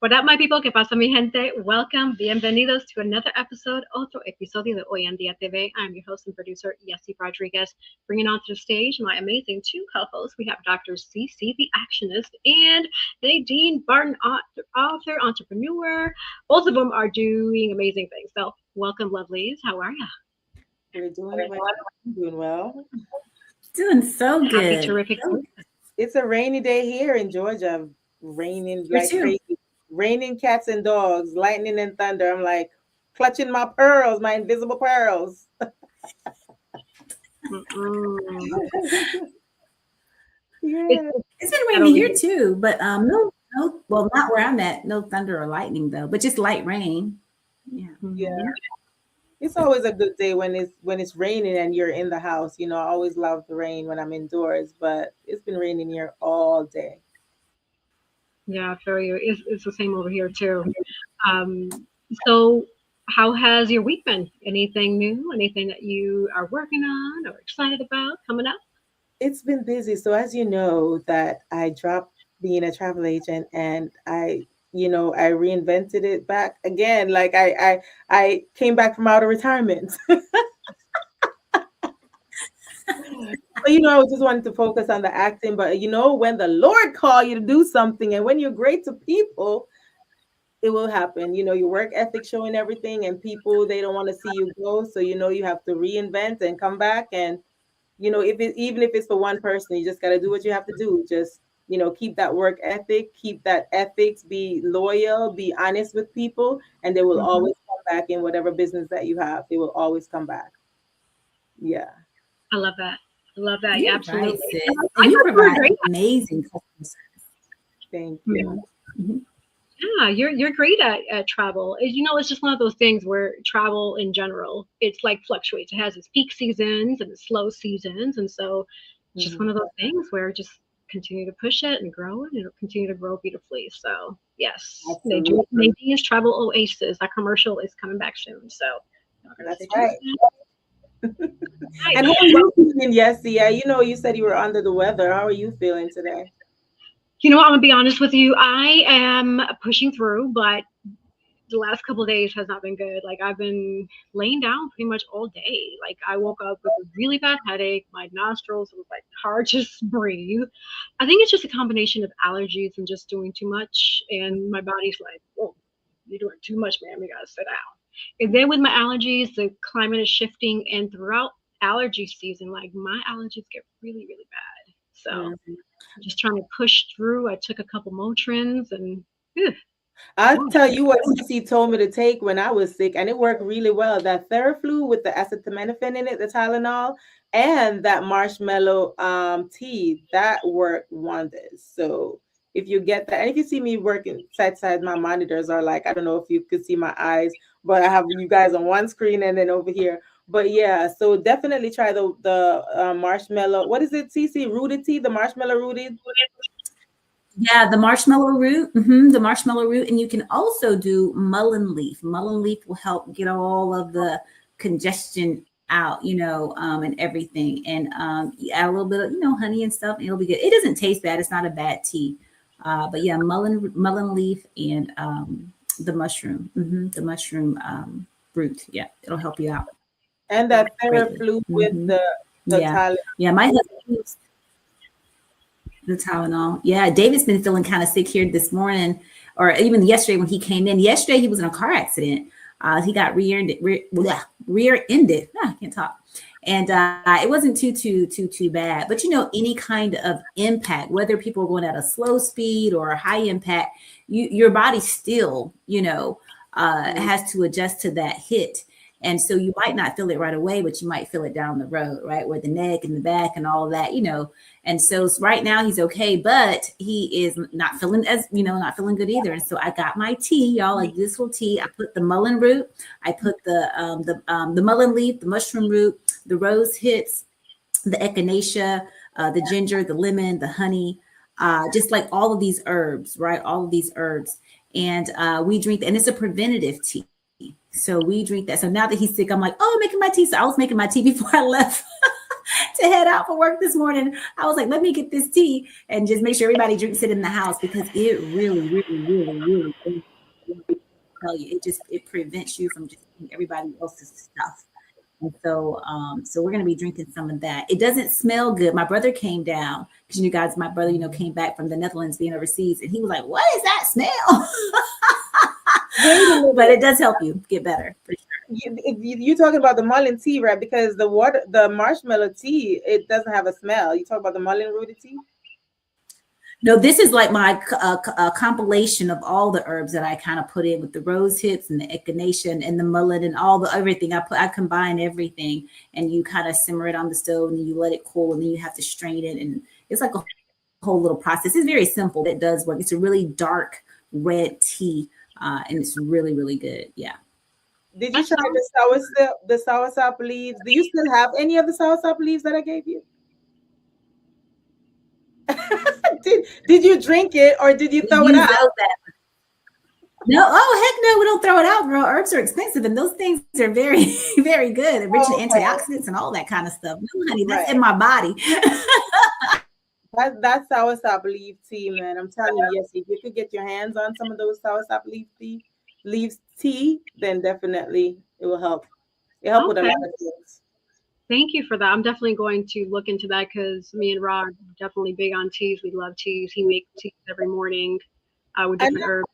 What up, my people? ¿Qué pasa, mi gente? Welcome. Bienvenidos to another episode, otro episodio de Hoy En Día TV. I'm your host and producer, Yessi Rodriguez. Bringing onto the stage my amazing two co-hosts. We have Dr. CC, the actionist, and Nadine Barton, author, entrepreneur. Both of them are doing amazing things. So welcome, lovelies. How are you? We're doing well. Doing well. Doing so good. Happy, terrific. It's a rainy day here in Georgia. Raining Here like too. crazy. Raining cats and dogs, lightning and thunder. I'm like clutching my pearls, my invisible pearls. Yeah. It's been raining here too, but no, well, not where I'm at. No thunder or lightning though, but just light rain. Yeah. It's always a good day when it's raining and you're in the house. You know, I always love the rain when I'm indoors, but it's been raining here all day. Yeah, I feel you. It's the same over here too. So how has your week been? Anything new? Anything that you are working on or excited about coming up? It's been busy. So as you know, that I dropped being a travel agent and I reinvented it back again. Like I came back from out of retirement. But I just wanted to focus on the acting. But when the Lord call you to do something, and when you're great to people, it will happen. Your work ethic showing everything, and people, they don't want to see you go. So you have to reinvent and come back. And even if it's for one person, you just got to do what you have to do. Just keep that work ethic, keep that ethics, be loyal, be honest with people, and they will always come back in whatever business that you have. They will always come back. Yeah. I love that. You're Absolutely. Right, and you provide amazing customer service. Thank you. Mm-hmm. Yeah, you're great at travel. It's just one of those things where travel in general, it's like fluctuates. It has its peak seasons and its slow seasons. And so it's just one of those things where just continue to push it and grow it, and it'll continue to grow beautifully. So yes, Nadine's Travel Oasis. That commercial is coming back soon. So that's right. And how are you feeling, Yessi? You said you were under the weather. How are you feeling today? I'm gonna be honest with you. I am pushing through, but the last couple of days has not been good. Like I've been laying down pretty much all day. Like I woke up with a really bad headache. My nostrils was like hard to breathe. I think it's just a combination of allergies and just doing too much. And my body's like, "Whoa, you're doing too much, man. We gotta sit down." And then with my allergies, the climate is shifting, and throughout allergy season, like my allergies get really, really bad. So I'm just trying to push through. I took a couple Motrins and I'll tell you what CC told me to take when I was sick, and it worked really well. That Theraflu with the acetaminophen in it, the Tylenol, and that marshmallow tea, that worked wonders. So if you get that, and if you see me working side to side, my monitors are like, I don't know if you could see my eyes, but I have you guys on one screen and then over here. But yeah, so definitely try the marshmallow. What is it, CC? Rooted tea, the marshmallow rooted. Yeah, the marshmallow root, the marshmallow root. And you can also do mullein leaf. Mullein leaf will help get all of the congestion out, and everything. And you add a little bit of, honey and stuff, and it'll be good. It doesn't taste bad. It's not a bad tea. But yeah, mullein leaf and the mushroom, root. Yeah, it'll help you out. And that Theraflu with the Tylenol. Yeah, my husband used the Tylenol. Yeah, David's been feeling kind of sick here this morning, or even yesterday when he came in. Yesterday he was in a car accident. He got rear-ended. I can't talk. And it wasn't too bad. But any kind of impact, whether people are going at a slow speed or a high impact, your body still, has to adjust to that hit. And so you might not feel it right away, but you might feel it down the road, right? Where the neck and the back and all that, And so right now he's okay, but he is not feeling not feeling good either. And so I got my tea, y'all, like this little tea. I put the mullein root, I put the mullein leaf, the mushroom root, the rose hips, the echinacea, the ginger, the lemon, the honey, just like all of these herbs, right? All of these herbs. And we drink, and it's a preventative tea. So we drink that. So now that he's sick, I'm like, I'm making my tea. So I was making my tea before I left. to head out for work this morning, I was like, let me get this tea and just make sure everybody drinks it in the house, because it really, really, really, really, tell you, it prevents you from just eating everybody else's stuff. And so, so we're going to be drinking some of that. It doesn't smell good. My brother came down because you guys, my brother, came back from the Netherlands being overseas, and he was like, "What is that smell?" But it does help you get better. For sure. You're talking about the mullein tea, right? Because the marshmallow tea, it doesn't have a smell. You talk about the mullein rooted tea. No, this is like my compilation of all the herbs that I kind of put in with the rose hips and the echinacea and the mullein and everything. I combine everything, and you kind of simmer it on the stove, and then you let it cool, and then you have to strain it. And it's like a whole little process. It's very simple. It does work. It's a really dark red tea, and it's really, really good. Yeah. Did you try the soursop leaves? Do you still have any of the soursop leaves that I gave you? Did you drink it, or did you throw it out? No, heck no, we don't throw it out, girl. Herbs are expensive, and those things are very, very good, rich in antioxidants and all that kind of stuff. No, honey, that's in my body. That's soursop leaf tea, man. I'm telling you, yes, if you could get your hands on some of those soursop leaves tea, then definitely it will help. It helps with a lot of things. Thank you for that. I'm definitely going to look into that, because me and Rod are definitely big on teas. We love teas. He makes teas every morning with different herbs.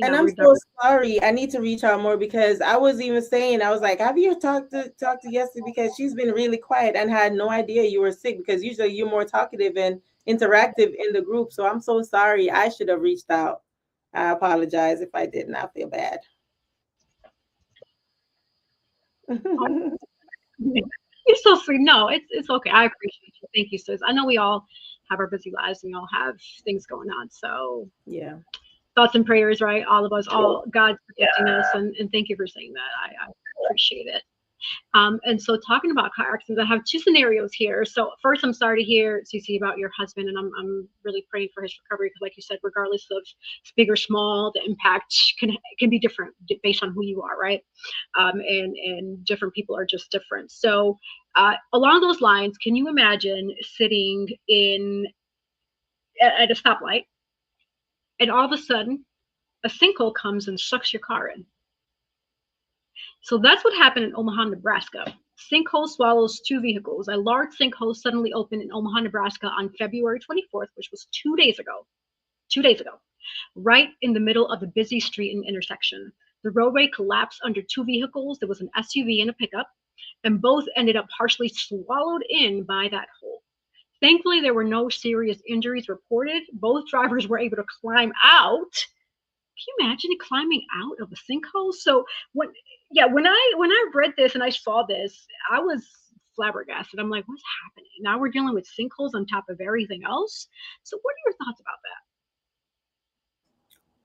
And I'm so sorry. I need to reach out more, because I was even saying, I was like, have you talked to Yessie? Because she's been really quiet and had no idea you were sick, because usually you're more talkative and interactive in the group. So I'm so sorry. I should have reached out. I apologize if I didn't. I feel bad. You're so sweet. No, it's okay. I appreciate you. Thank you, sis. I know we all have our busy lives, and we all have things going on. So yeah, thoughts and prayers, right? All of us, all God's protecting us, and thank you for saying that. I appreciate it. And so, talking about car accidents, I have two scenarios here. So first, I'm sorry to hear, Cece, about your husband, and I'm really praying for his recovery, because like you said, regardless of it's big or small, the impact can be different based on who you are, right? And different people are just different. So along those lines, can you imagine sitting at a stoplight, and all of a sudden a sinkhole comes and sucks your car in? So that's what happened in Omaha, Nebraska. Sinkhole swallows two vehicles. A large sinkhole suddenly opened in Omaha, Nebraska on February 24th, which was 2 days ago. 2 days ago, right in the middle of a busy street and intersection. The roadway collapsed under two vehicles. There was an SUV and a pickup, and both ended up partially swallowed in by that hole. Thankfully, there were no serious injuries reported. Both drivers were able to climb out. Can you imagine it, climbing out of a sinkhole? So when I read this and I saw this, I was flabbergasted. I'm like, what's happening? Now we're dealing with sinkholes on top of everything else. So what are your thoughts about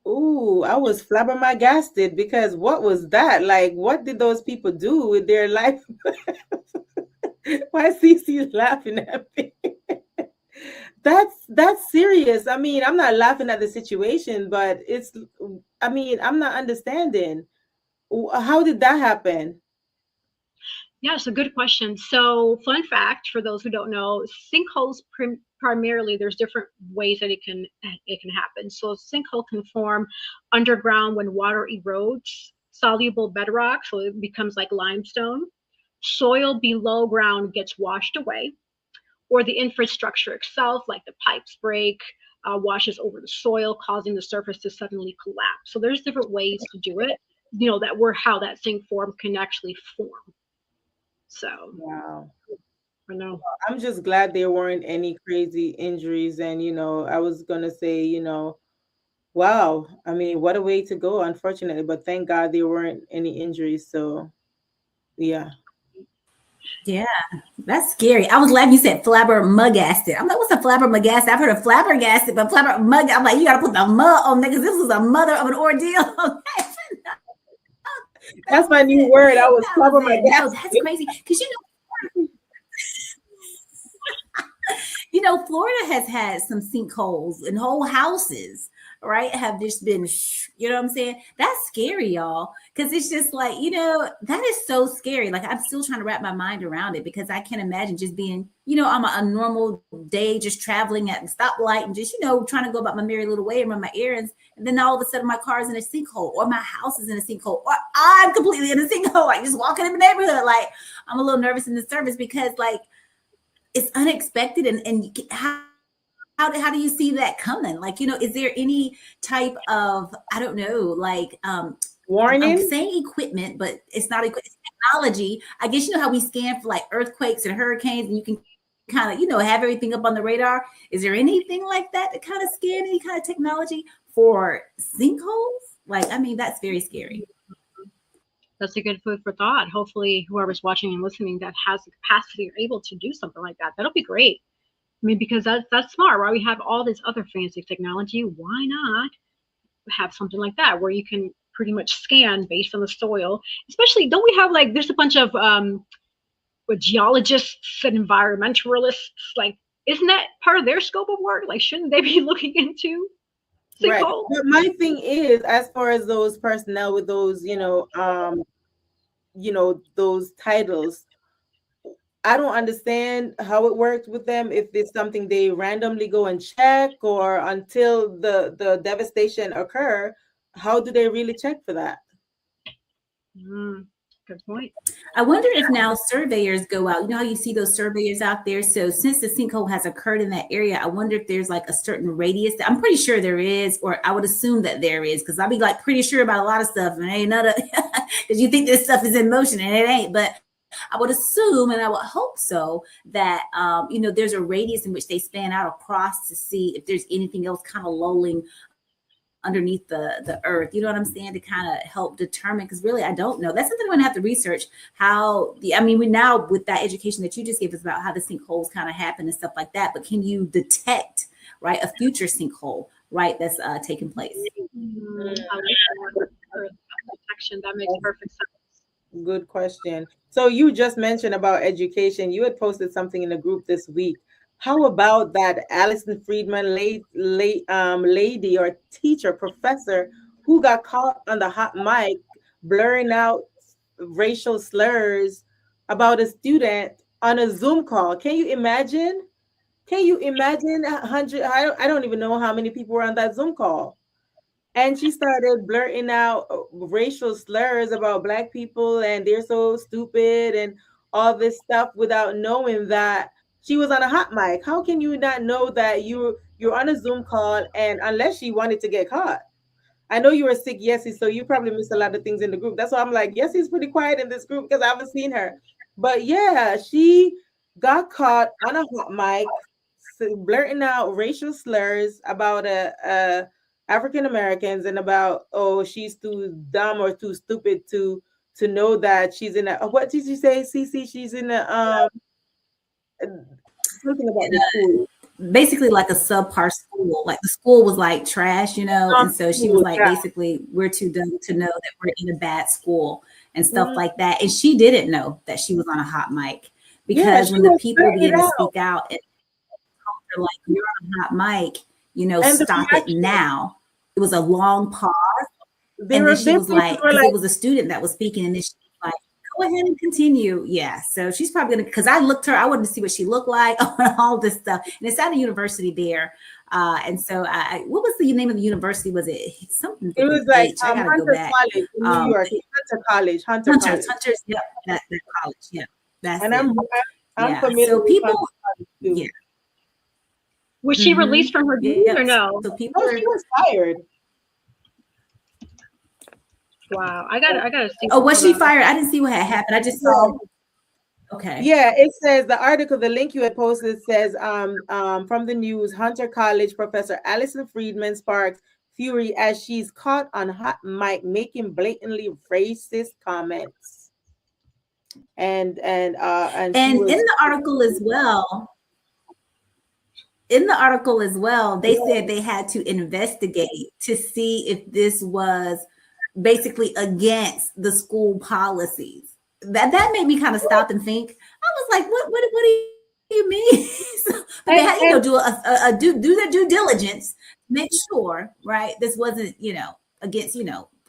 that? Ooh, I was flabbergasted, because what was that? Like, what did those people do with their life? Why Cece's laughing at me? That's serious. I mean, I'm not laughing at the situation, but I'm not understanding. How did that happen? Yeah, it's a good question. So, fun fact for those who don't know, sinkholes primarily, there's different ways that it can happen. So, a sinkhole can form underground when water erodes soluble bedrock, so it becomes like limestone. Soil below ground gets washed away, or the infrastructure itself, like the pipes break, washes over the soil, causing the surface to suddenly collapse. So there's different ways to do it, how that sink form can actually form. So wow. I know. I'm just glad there weren't any crazy injuries. And, I was going to say, wow. I mean, what a way to go, unfortunately. But thank God there weren't any injuries. So, yeah. Yeah, that's scary. I was laughing. You said flabbergasted. I'm like, what's a flabbergasted? I've heard of flabbergasted, but flabbermug. I'm like, you got to put the mud on there, because this was a mother of an ordeal. That's my new word. I was flabbergasted. No, that's crazy. Because Florida has had some sinkholes in whole houses, right, have just been, you know what I'm saying? That's scary, y'all. Because it's just like, that is so scary. Like, I'm still trying to wrap my mind around it because I can't imagine just being, on a normal day, just traveling at the stoplight and just, trying to go about my merry little way and run my errands. And then all of a sudden my car is in a sinkhole or my house is in a sinkhole or I'm completely in a sinkhole, like just walking in the neighborhood. Like, I'm a little nervous in the service because like it's unexpected. And how do you see that coming? Like, is there any type of, I don't know, like, warning? I'm saying equipment, but it's not equipment, it's technology. I guess, how we scan for like earthquakes and hurricanes and you can kind of, have everything up on the radar. Is there anything like that to kind of scan any kind of technology for sinkholes? Like, I mean, that's very scary. That's a good food for thought. Hopefully whoever's watching and listening that has the capacity or able to do something like that, that'll be great. I mean, because that's smart, right? We have all this other fancy technology. Why not have something like that where you can pretty much scan based on the soil? Especially, don't we have like, there's a bunch of geologists and environmentalists, like, isn't that part of their scope of work? Like, shouldn't they be looking into sinkholes? Right. But my thing is, as far as those personnel with those, those titles, I don't understand how it works with them. If it's something they randomly go and check, or until the devastation occur, how do they really check for that? Good point. I wonder if now surveyors go out. You know how you see those surveyors out there? So since the sinkhole has occurred in that area, I wonder if there's like a certain radius. I'm pretty sure there is, or I would assume that there is, because I'll be like pretty sure about a lot of stuff, and ain't none of because you think this stuff is in motion and it ain't. But I would assume, and I would hope so, that there's a radius in which they span out across to see if there's anything else kind of lolling underneath the earth. You know what I'm saying? To kind of help determine, because really I don't know. That's something we're gonna have to research. We now, with that education that you just gave us about how the sinkholes kind of happen and stuff like that, but can you detect, right, a future sinkhole, right, that's taking place? Detection, that makes perfect sense. Good question. So you just mentioned about education. You had posted something in the group this week. How about that Allison Friedman lady or teacher, professor, who got caught on the hot mic blurring out racial slurs about a student on a Zoom call? Can you imagine? Can you imagine 100? I don't even know how many people were on that Zoom call. And she started blurting out racial slurs about Black people and they're so stupid and all this stuff without knowing that she was on a hot mic. How can you not know that you're on a Zoom call, and unless she wanted to get caught? I know you were sick, Yessie, so you probably missed a lot of things in the group. That's why I'm like, Yessie's pretty quiet in this group because I haven't seen her. But yeah, she got caught on a hot mic blurting out racial slurs about African Americans and about, oh, she's too dumb or too stupid to know that she's in a, what did you say, Cece? She's in a something about the school. Basically like a subpar school. Like the school was like trash, and so she was like, basically, we're too dumb to know that we're in a bad school and stuff like that. And she didn't know that she was on a hot mic, because when the people began to speak out and told her, like, you're on a hot mic, stop it now. It was a long pause. And then she was like, it was a student that was speaking, and then she was like, go ahead and continue. Yeah. So she's probably gonna, because I looked her, I wanted to see what she looked like on all this stuff. And it's at a university there. And so what was the name of the university? Was it something? It was like Hunter College in New York. Hunter College. Hunter's, yeah, that college. Yeah. That's and I'm familiar. So people, yeah. Was she released from her duties or no? So people she was fired. Wow, I gotta see. Oh, was she fired? I didn't see what had happened. I just saw. Okay. Yeah, it says the article, the link you had posted says, from the news, Hunter College professor Allison Friedman sparks fury as she's caught on hot mic making blatantly racist comments. And in the article as well. In the article as well, they said they had to investigate to see if this was basically against the school policies. That made me kind of stop and think. I was like, what are you mean? But they had, do their due diligence, make sure, right, this wasn't, against,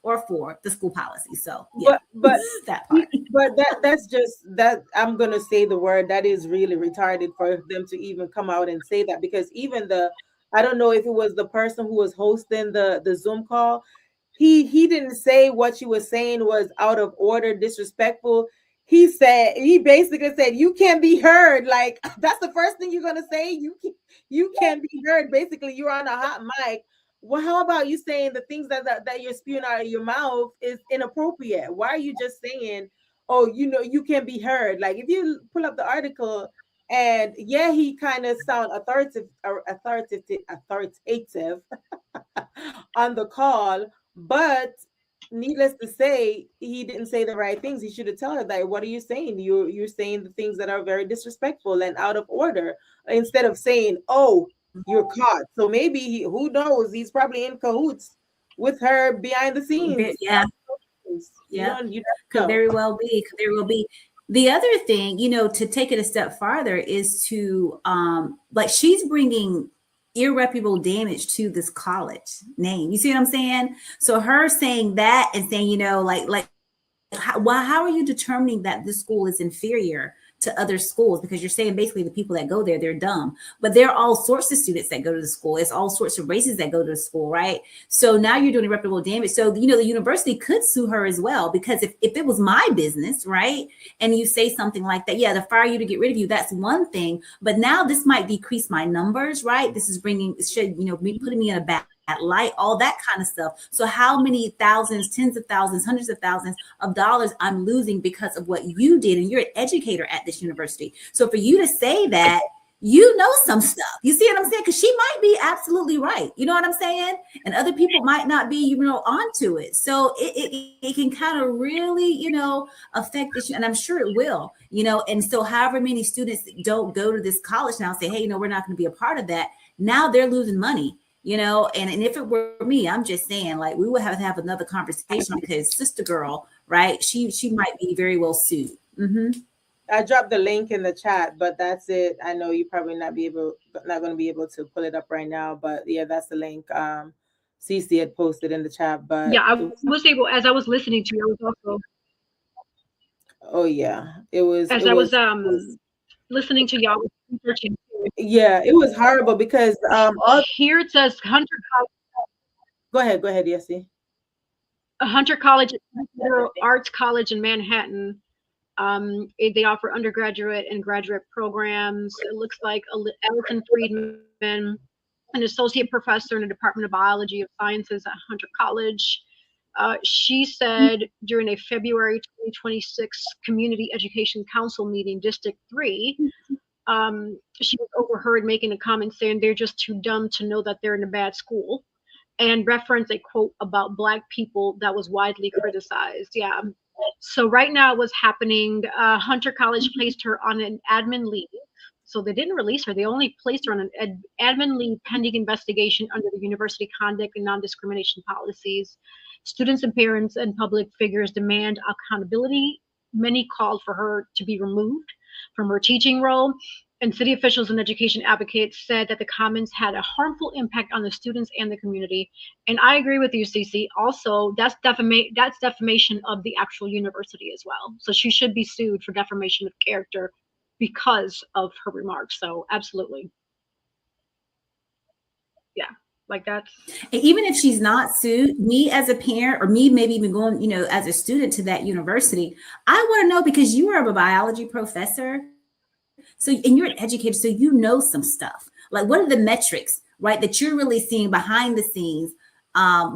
or for the school policy. So yeah, but that part. But that's just that, I'm gonna say the word, that is really retarded for them to even come out and say that, because even I don't know if it was the person who was hosting the Zoom call, he didn't say what she was saying was out of order, disrespectful. He basically said, you can't be heard. Like, that's the first thing you're gonna say. You can't be heard. Basically, you're on a hot mic. Well, how about you saying the things that you're spewing out of your mouth is inappropriate? Why are you just saying, oh, you can be heard? Like, if you pull up the article, and yeah, he kind of sound authoritative on the call, but needless to say, he didn't say the right things. He should have told her that, what are you saying? You're saying the things that are very disrespectful and out of order, instead of saying, oh, you're caught. So maybe who knows? He's probably in cahoots with her behind the scenes. Yeah. Could very well be. Could very well be. The other thing, to take it a step farther is to, like, she's bringing irreparable damage to this college name. You see what I'm saying? So her saying that and saying, how are you determining that this school is inferior to other schools? Because you're saying basically the people that go there, they're dumb, but there are all sorts of students that go to the school. It's all sorts of races that go to the school, right? So now you're doing irreparable damage. So, the university could sue her as well, because if it was my business, right, and you say something like that, yeah, to fire you, to get rid of you, that's one thing. But now this might decrease my numbers, right? This is putting me in a bad light, all that kind of stuff. So how many thousands, tens of thousands, hundreds of thousands of dollars I'm losing because of what you did? And you're an educator at this university. So for you to say that, some stuff, you see what I'm saying? Because she might be absolutely right. You know what I'm saying? And other people might not be, onto it. So it can kind of really, affect this. And I'm sure it will, and so however many students don't go to this college now say, hey, we're not going to be a part of that. Now they're losing money. And if it were me, I'm just saying, like, we would have to have another conversation, because sister girl, right? She might be very well sued. Mm-hmm. I dropped the link in the chat, but that's it. I know you probably not going to be able to pull it up right now, but yeah, that's the link. Cece had posted in the chat, but yeah, I was able, as I was listening to you, I was also. Oh yeah, it was. As I was listening to y'all, researching. Yeah, it was horrible, because here it says Hunter College. Go ahead, Yessie. Hunter College, Arts College in Manhattan. They offer undergraduate and graduate programs. It looks like Allison Friedman, an associate professor in the Department of Biology of Sciences at Hunter College. She said during a February 2026 Community Education Council meeting, District 3, she was overheard making a comment saying they're just too dumb to know that they're in a bad school, and referenced a quote about Black people that was widely criticized. Yeah. So right now what's happening, Hunter College placed her on an admin leave. So they didn't release her. They only placed her on an admin leave pending investigation under the university conduct and non-discrimination policies. Students and parents and public figures demand accountability. Many called for her to be removed from her teaching role, and city officials and education advocates said that the comments had a harmful impact on the students and the community. And I agree with you, Cece. Also, that's defamation of the actual university as well. So she should be sued for defamation of character because of her remarks. So absolutely. Yeah. Like that's. And even if she's not sued, me as a parent, or me maybe even going, as a student to that university, I want to know, because you are a biology professor. So, and you're an educator, so some stuff. Like, what are the metrics, right, that you're really seeing behind the scenes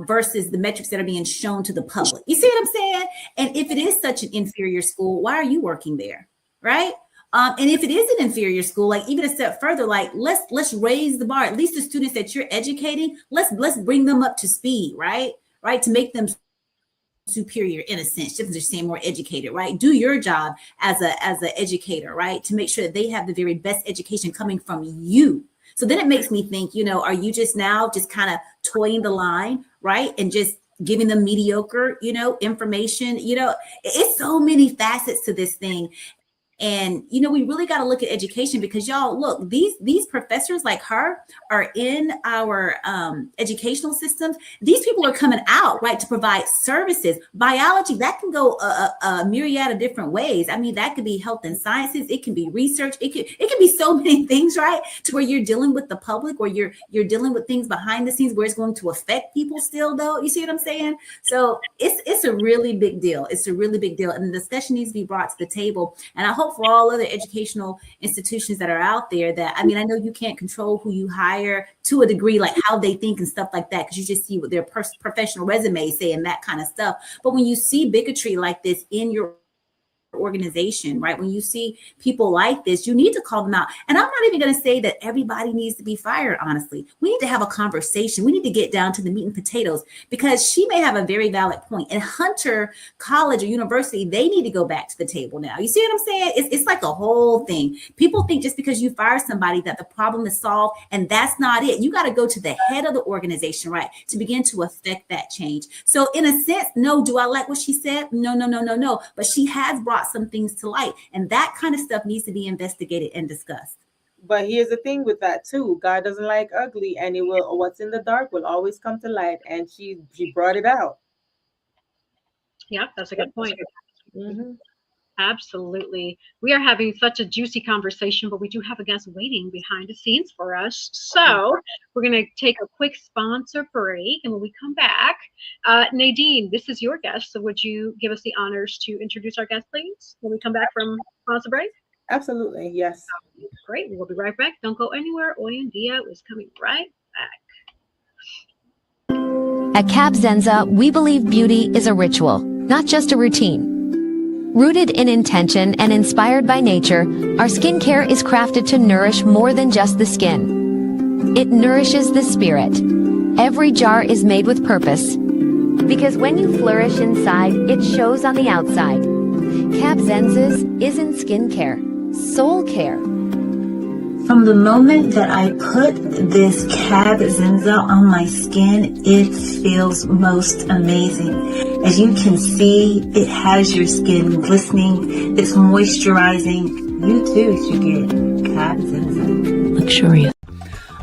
versus the metrics that are being shown to the public? You see what I'm saying? And if it is such an inferior school, why are you working there, right? And if it is an inferior school, like, even a step further, like, let's raise the bar. At least the students that you're educating, let's bring them up to speed, right? To make them superior, in a sense, just saying more educated, right? Do your job as an educator, right? To make sure that they have the very best education coming from you. So then it makes me think, are you just now just kind of toying the line, right? And just giving them mediocre, information, it's so many facets to this thing. And, you know, we really got to look at education, because y'all, look, these professors like her are in our educational systems. These people are coming out, right, to provide services. Biology, that can go a myriad of different ways. I mean, that could be health and sciences. It can be research. It can be so many things, right, to where you're dealing with the public, or you're dealing with things behind the scenes where it's going to affect people still, though. You see what I'm saying? So it's a really big deal. It's a really big deal. And the discussion needs to be brought to the table. And I hope for all other educational institutions that are out there that, I mean, I know you can't control who you hire to a degree, like how they think and stuff like that, because you just see what their professional resumes say and that kind of stuff. But when you see bigotry like this in your organization, right, when you see people like this, you need to call them out. And I'm not even going to say that everybody needs to be fired. Honestly, we need to have a conversation. We need to get down to the meat and potatoes, because she may have a very valid point. And Hunter College or University, they need to go back to the table now. You see what I'm saying? It's like a whole thing. People think just because you fire somebody that the problem is solved, and that's not it. You got to go to the head of the organization, right, to begin to affect that change. So in a sense, no, do I like what she said? No. But she has brought some things to light, and that kind of stuff needs to be investigated and discussed. But here's the thing with that too: God doesn't like ugly, and it will, what's in the dark will always come to light. And she brought it out. Yeah, that's a good point. Mm-hmm. Absolutely. We are having such a juicy conversation, but we do have a guest waiting behind the scenes for us. So we're going to take a quick sponsor break. And when we come back, Nadine, this is your guest. So would you give us the honors to introduce our guest, please, when we come back from sponsor break? Absolutely. Yes. Great. We'll be right back. Don't go anywhere. Hoy En Día is coming right back. At Cab Zenza, we believe beauty is a ritual, not just a routine. Rooted in intention and inspired by nature, our skincare is crafted to nourish more than just the skin. It nourishes the spirit. Every jar is made with purpose. Because when you flourish inside, it shows on the outside. Cab Zenza's isn't skincare, soul care. From the moment that I put this Cab Zenza on my skin, it feels most amazing. As you can see, it has your skin glistening, it's moisturizing. You too should get Cab Zenza. Luxurious.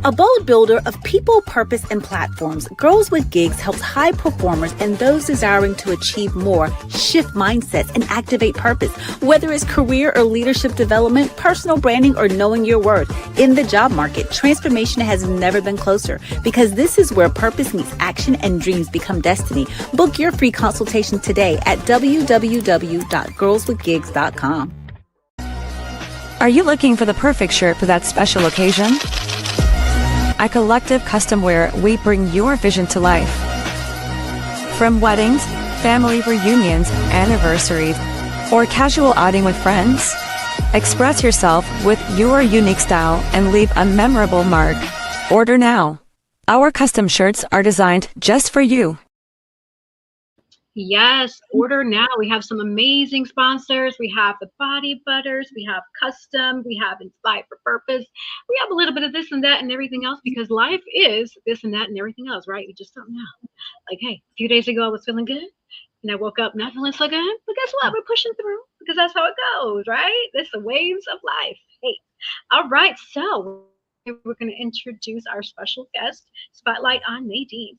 A bold builder of people, purpose, and platforms, Girls with Gigs helps high performers and those desiring to achieve more shift mindsets and activate purpose. Whether it's career or leadership development, personal branding, or knowing your worth. In the job market, transformation has never been closer, because this is where purpose meets action and dreams become destiny. Book your free consultation today at www.girlswithgigs.com. Are you looking for the perfect shirt for that special occasion? At Collective Custom Wear, we bring your vision to life. From weddings, family reunions, anniversaries, or casual outing with friends, express yourself with your unique style and leave a memorable mark. Order now. Our custom shirts are designed just for you. Yes, order now. We have some amazing sponsors. We have the Body Butters, we have Custom, we have Inspired for Purpose. We have a little bit of this and that and everything else, because life is this and that and everything else, right? You just don't know. Like, hey, a few days ago I was feeling good, and I woke up not feeling so good. But guess what? We're pushing through, because that's how it goes, right? That's the waves of life. Hey, all right. So we're going to introduce our special guest. Spotlight on Nadine.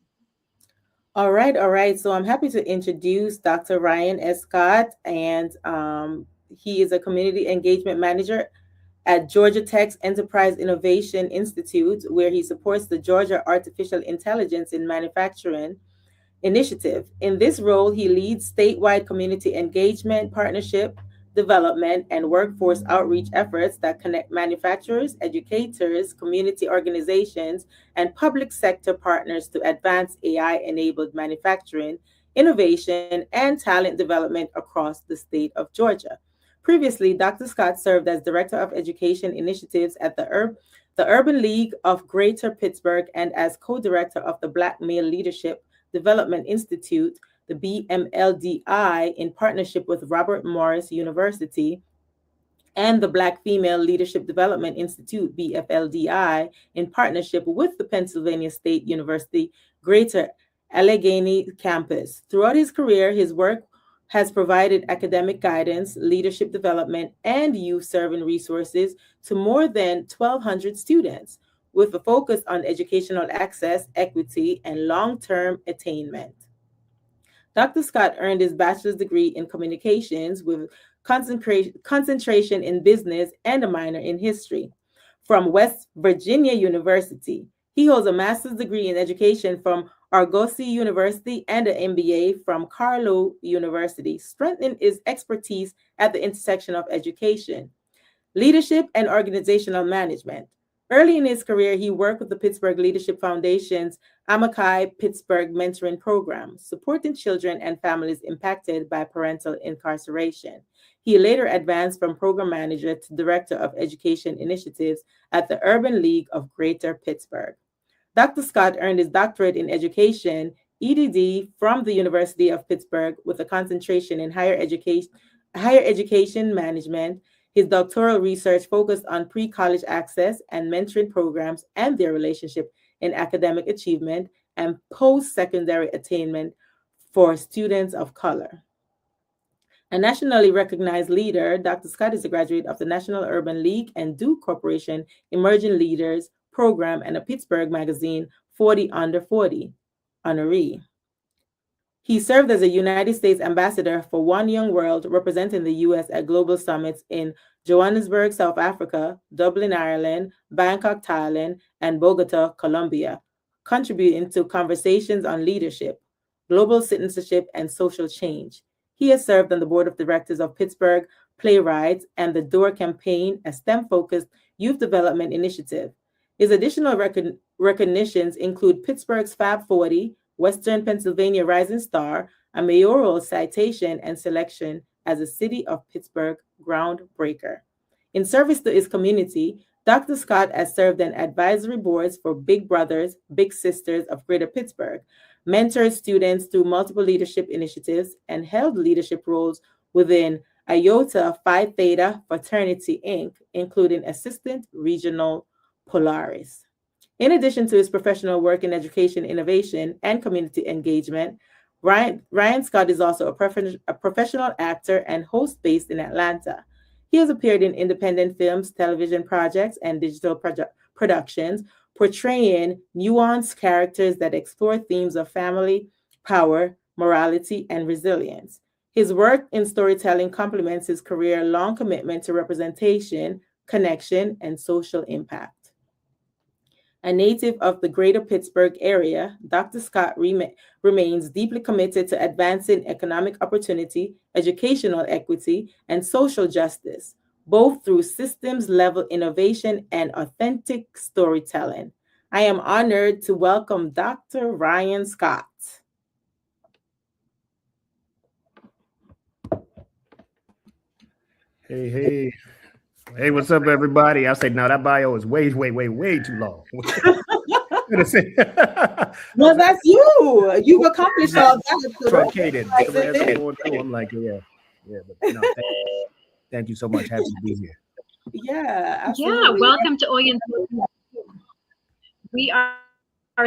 All right. So I'm happy to introduce Dr. Ryan S. Scott, and he is a community engagement manager at Georgia Tech's Enterprise Innovation Institute, where he supports the Georgia Artificial Intelligence in Manufacturing initiative. In this role, he leads statewide community engagement, partnership development, and workforce outreach efforts that connect manufacturers, educators, community organizations, and public sector partners to advance AI-enabled manufacturing, innovation, and talent development across the state of Georgia. Previously, Dr. Scott served as Director of Education Initiatives at the Urban League of Greater Pittsburgh and as co-director of the Black Male Leadership Development Institute, the BMLDI, in partnership with Robert Morris University, and the Black Female Leadership Development Institute, BFLDI, in partnership with the Pennsylvania State University Greater Allegheny campus. Throughout his career, his work has provided academic guidance, leadership development, and youth serving resources to more than 1,200 students, with a focus on educational access, equity, and long-term attainment. Dr. Scott earned his bachelor's degree in communications with concentration in business and a minor in history from West Virginia University. He holds a master's degree in education from Argosy University and an MBA from Carlow University, strengthening his expertise at the intersection of education, leadership, and organizational management. Early in his career, he worked with the Pittsburgh Leadership Foundation's Amakai Pittsburgh Mentoring Program, supporting children and families impacted by parental incarceration. He later advanced from program manager to director of education initiatives at the Urban League of Greater Pittsburgh. Dr. Scott earned his doctorate in education, Ed.D, from the University of Pittsburgh with a concentration in higher education management. His doctoral research focused on pre-college access and mentoring programs and their relationship in academic achievement and post-secondary attainment for students of color. A nationally recognized leader, Dr. Scott is a graduate of the National Urban League and Duke Corporation Emerging Leaders Program and a Pittsburgh Magazine 40 Under 40 honoree. He served as a United States ambassador for One Young World, representing the U.S. at global summits in Johannesburg, South Africa, Dublin, Ireland, Bangkok, Thailand, and Bogota, Colombia, contributing to conversations on leadership, global citizenship, and social change. He has served on the board of directors of Pittsburgh Playwrights and the DOOR campaign, a STEM-focused youth development initiative. His additional recognitions include Pittsburgh's Fab 40, Western Pennsylvania Rising Star, a mayoral citation, and selection as a City of Pittsburgh groundbreaker. In service to his community, Dr. Scott has served on advisory boards for Big Brothers, Big Sisters of Greater Pittsburgh, mentored students through multiple leadership initiatives, and held leadership roles within Iota Phi Theta Fraternity, Inc., including Assistant Regional Polaris. In addition to his professional work in education, innovation, and community engagement, Ryan Scott is also a professional actor and host based in Atlanta. He has appeared in independent films, television projects, and digital productions, portraying nuanced characters that explore themes of family, power, morality, and resilience. His work in storytelling complements his career-long commitment to representation, connection, and social impact. A native of the greater Pittsburgh area, Dr. Scott remains deeply committed to advancing economic opportunity, educational equity, and social justice, both through systems-level innovation and authentic storytelling. I am honored to welcome Dr. Ryan Scott. Hey, what's up, everybody? I said, no, that bio is way too long. Well, that's you. You've accomplished all that. Truncated. I'm like, yeah. But no, thank you so much. Happy to be here. Yeah, absolutely. Yeah, welcome to Hoy En Día. We are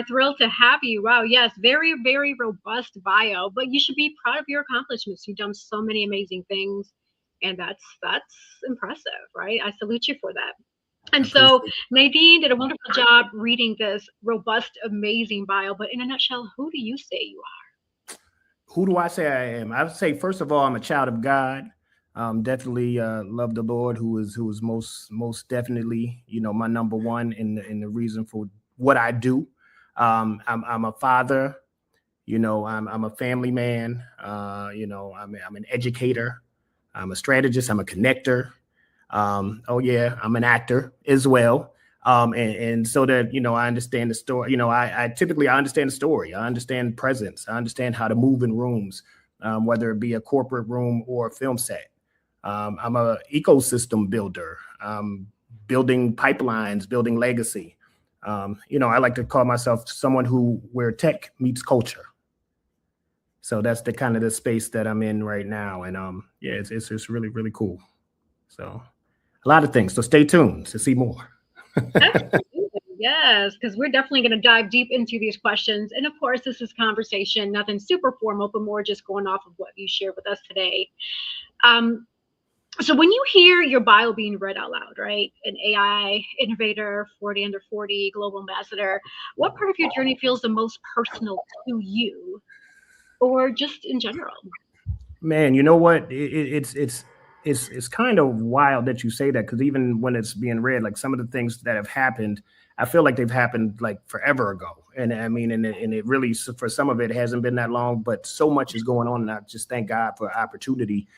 thrilled to have you. Wow, yes, very, very robust bio, but you should be proud of your accomplishments. You've done so many amazing things, and that's impressive, right? I salute you for that. And so Nadine did a wonderful job reading this robust, amazing bio, but in a nutshell, who do you say you are? Who do I say I am? I would say, first of all, I'm a child of God. Definitely love the Lord, who is most definitely, my number one in the reason for what I do. I'm a father, I'm a family man, I'm an educator, I'm a strategist, I'm a connector. I'm an actor as well. And so that, I understand the story. I typically understand the story. I understand presence. I understand how to move in rooms, whether it be a corporate room or a film set. I'm a ecosystem builder, building pipelines, building legacy. I like to call myself someone where tech meets culture. So that's the kind of the space that I'm in right now. And it's really, really cool. So a lot of things. So stay tuned to see more. Yes, because we're definitely going to dive deep into these questions. And of course, this is conversation, nothing super formal, but more just going off of what you shared with us today. So when you hear your bio being read out loud, right? An AI innovator, 40 under 40, global ambassador, what part of your journey feels the most personal to you, or just in general? Man, you know what? It's kind of wild that you say that, because even when it's being read, like some of the things that have happened, I feel like they've happened like forever ago. And I mean, and it really, for some of it hasn't been that long, but so much is going on. And I just thank God for opportunity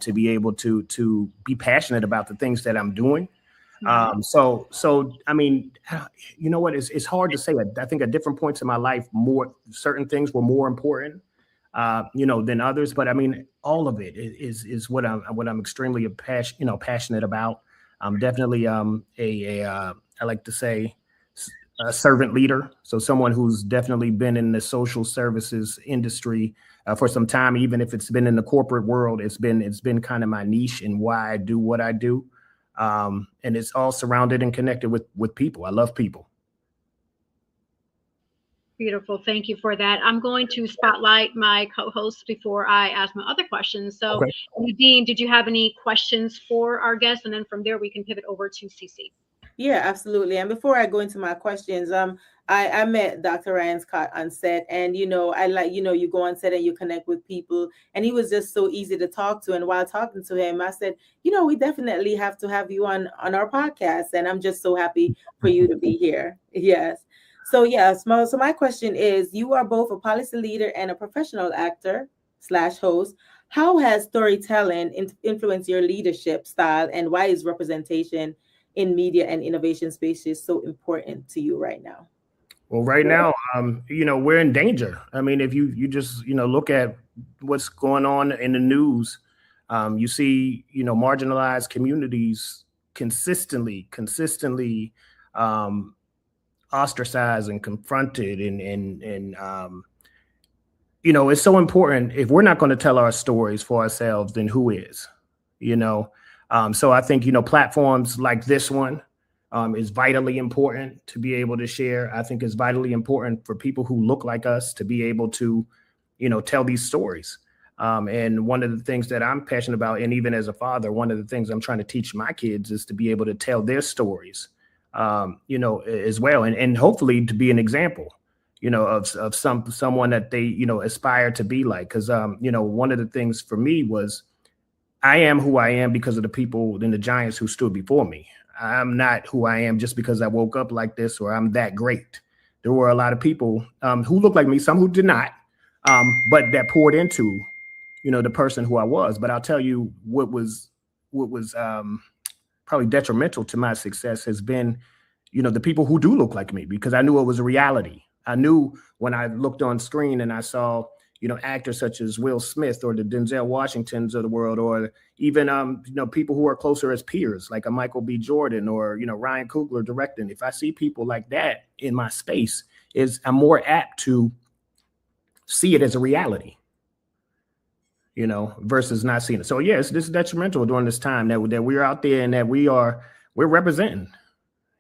to be able to be passionate about the things that I'm doing. So I mean, you know what? It's hard to say. I think at different points in my life, certain things were more important, than others. But I mean, all of it is what I'm extremely passionate about. I'm definitely I like to say a servant leader. So someone who's definitely been in the social services industry for some time, even if it's been in the corporate world, it's been kind of my niche and why I do what I do. And it's all surrounded and connected with people. I love people. Beautiful. Thank you for that. I'm going to spotlight my co-host before I ask my other questions. So, Okay. Nadine, did you have any questions for our guests? And then from there, we can pivot over to CC. Yeah, absolutely. And before I go into my questions, I met Dr. Ryan Scott on set, and I like, you go on set and you connect with people, and he was just so easy to talk to. And while talking to him, I said, we definitely have to have you on our podcast, and I'm just so happy for you to be here. Yes. So yes, so my question is, you are both a policy leader and a professional actor / host. How has storytelling influenced your leadership style, and why is representation in media and innovation spaces so important to you right now? Well, right now, we're in danger. I mean, if you just, look at what's going on in the news, you see, marginalized communities consistently ostracized and confronted. And it's so important. If we're not going to tell our stories for ourselves, then who is, So I think, platforms like this one is vitally important to be able to share. I think it's vitally important for people who look like us to be able to, tell these stories. And one of the things that I'm passionate about, and even as a father, one of the things I'm trying to teach my kids is to be able to tell their stories, as well. And hopefully to be an example, of someone that they, aspire to be like. Because, one of the things for me was, I am who I am because of the people and the giants who stood before me. I'm not who I am just because I woke up like this or I'm that great. There were a lot of people who looked like me, some who did not, but that poured into, the person who I was. But I'll tell you what was probably detrimental to my success has been, the people who do look like me, because I knew it was a reality. I knew when I looked on screen and I saw, actors such as Will Smith or the Denzel Washingtons of the world, or even, people who are closer as peers, like a Michael B. Jordan or, Ryan Coogler directing. If I see people like that in my space, I'm more apt to see it as a reality, versus not seeing it. So yes, this is detrimental during this time that we're out there and that we're representing,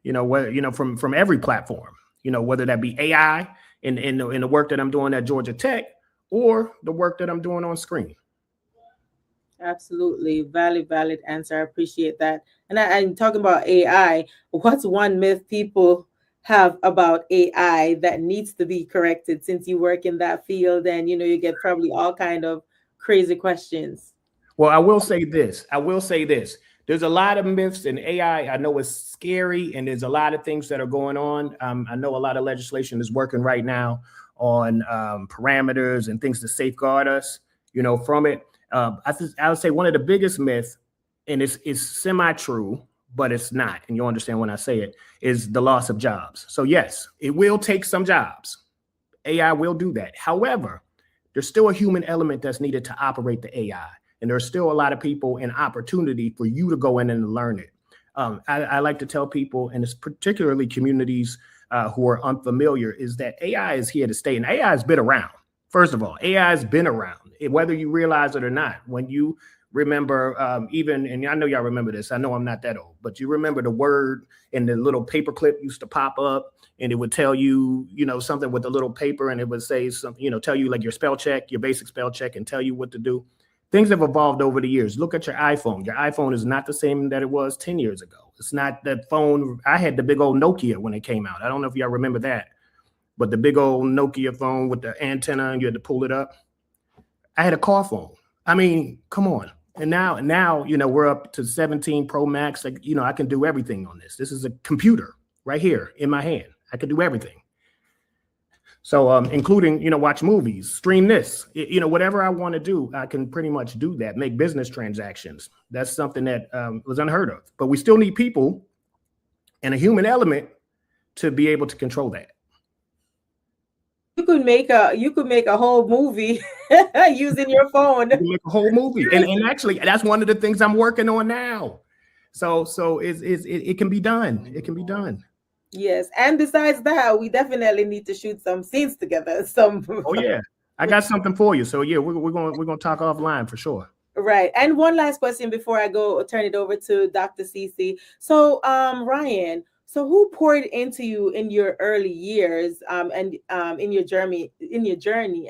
from every platform, whether that be AI in the work that I'm doing at Georgia Tech, or the work that I'm doing on screen. Absolutely. Valid answer. I appreciate that. And I'm talking about AI. What's one myth people have about AI that needs to be corrected, since you work in that field and, you get probably all kind of crazy questions? Well, I will say this. There's a lot of myths in AI. I know it's scary, and there's a lot of things that are going on. I know a lot of legislation is working right now on parameters and things to safeguard us, from it. I would say one of the biggest myths, and it's semi-true, but it's not, and you'll understand when I say it, is the loss of jobs. So yes, it will take some jobs. AI will do that. However, there's still a human element that's needed to operate the AI. And there's still a lot of people and opportunity for you to go in and learn it. I like to tell people, and it's particularly communities who are unfamiliar, is that AI is here to stay. And AI has been around. First of all, AI has been around, whether you realize it or not. When you remember even, and I know y'all remember this. I know I'm not that old, but you remember the word and the little paper clip used to pop up and it would tell you, something with a little paper and it would say something, tell you like your spell check, your basic spell check and tell you what to do. Things have evolved over the years. Look at your iPhone. Your iPhone is not the same that it was 10 years ago. It's not that phone. I had the big old Nokia when it came out. I don't know if y'all remember that, but the big old Nokia phone with the antenna and you had to pull it up. I had a car phone. I mean, come on. And now, we're up to 17 Pro Max. Like, I can do everything on this. This is a computer right here in my hand. I can do everything. So, including, watch movies, stream this, whatever I want to do, I can pretty much do that, make business transactions. That's something that was unheard of, but we still need people and a human element to be able to control that. You could make a whole movie using your phone. You can make a whole movie. And actually, that's one of the things I'm working on now. So it can be done. It can be done. Yes, and besides that, we definitely need to shoot some scenes together. Oh yeah, I got something for you. So yeah, we're gonna talk offline for sure. Right. And one last question before I turn it over to Dr. Cece. So Ryan, so who poured into you in your early years and in your journey,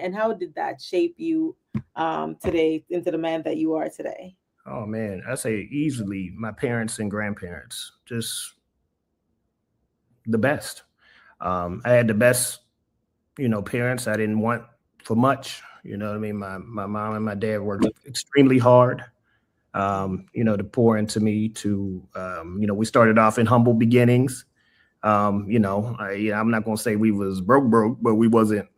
and how did that shape you today into the man that you are today? Oh man, I say easily my parents and grandparents. Just the best. I had the best, parents. I didn't want for much. You know what I mean? My mom and my dad worked extremely hard, to pour into me to, we started off in humble beginnings. I'm not going to say we was broke, but we wasn't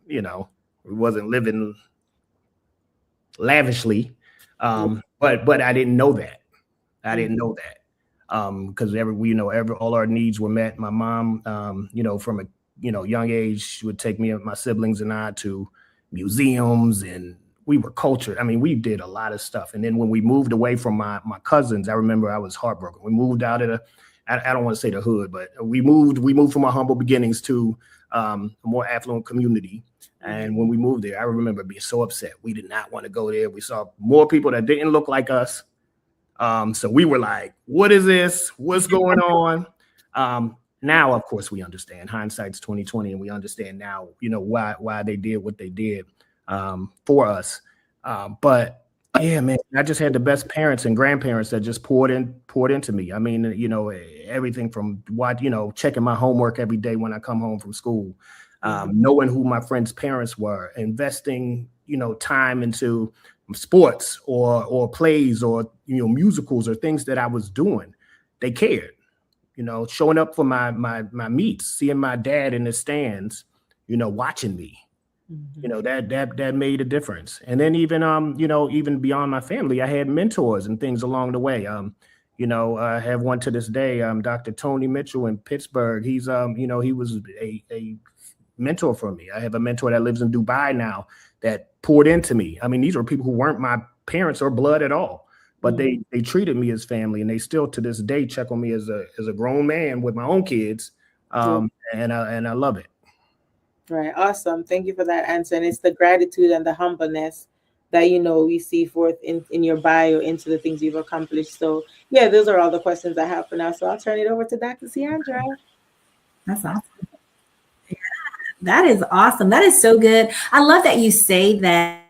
living lavishly. But I didn't know that. Because all our needs were met. My mom, from a young age, she would take me and my siblings and I to museums, and we were cultured. I mean, we did a lot of stuff. And then when we moved away from my cousins, I remember I was heartbroken. We moved out of I don't want to say the hood, but we moved from our humble beginnings to a more affluent community. And when we moved there, I remember being so upset. We did not want to go there. We saw more people that didn't look like us. So we were like, what is this? What's going on? Now, of course, we understand. Hindsight's 2020, and we understand now, why they did what they did for us. But yeah, man, I just had the best parents and grandparents that just poured into me. I mean, everything from checking my homework every day when I come home from school, knowing who my friends' parents were, investing, time into sports or plays or musicals or things that I was doing. They cared, showing up for my meets, seeing my dad in the stands, watching me. That made a difference. And then even even beyond my family, I had mentors and things along the way. I have one to this day, Dr. Tony Mitchell in Pittsburgh. He's he was a mentor for me. I have a mentor that lives in Dubai now that poured into me. I mean, these were people who weren't my parents or blood at all, but they treated me as family, and they still to this day check on me as a grown man with my own kids. And I love it. Right. Awesome. Thank you for that answer. And it's the gratitude and the humbleness that, we see forth in your bio into the things you've accomplished. So yeah, those are all the questions I have for now. So I'll turn it over to Dr. Ciandra. That's awesome. Yeah, that is awesome. That is so good. I love that you say that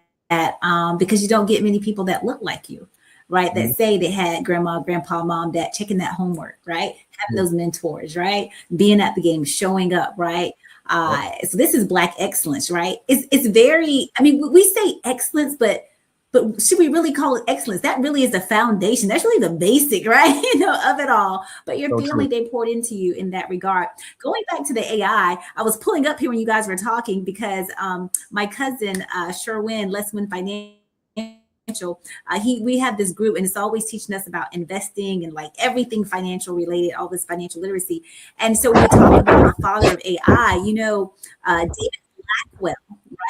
because you don't get many people that look like you, right? That say they had grandma, grandpa, mom, dad, checking that homework, right? Having those mentors, right? Being at the game, showing up, right? So this is Black excellence, right? It's very, I mean, we say excellence, but should we really call it excellence? That really is the foundation. That's really the basic, right? Of it all. But your family, they poured into you in that regard. Going back to the AI, I was pulling up here when you guys were talking because my cousin, Sherwin, Let's Win Financial, we have this group and it's always teaching us about investing and like everything financial related, all this financial literacy. And so when we talk about the father of AI, David Blackwell,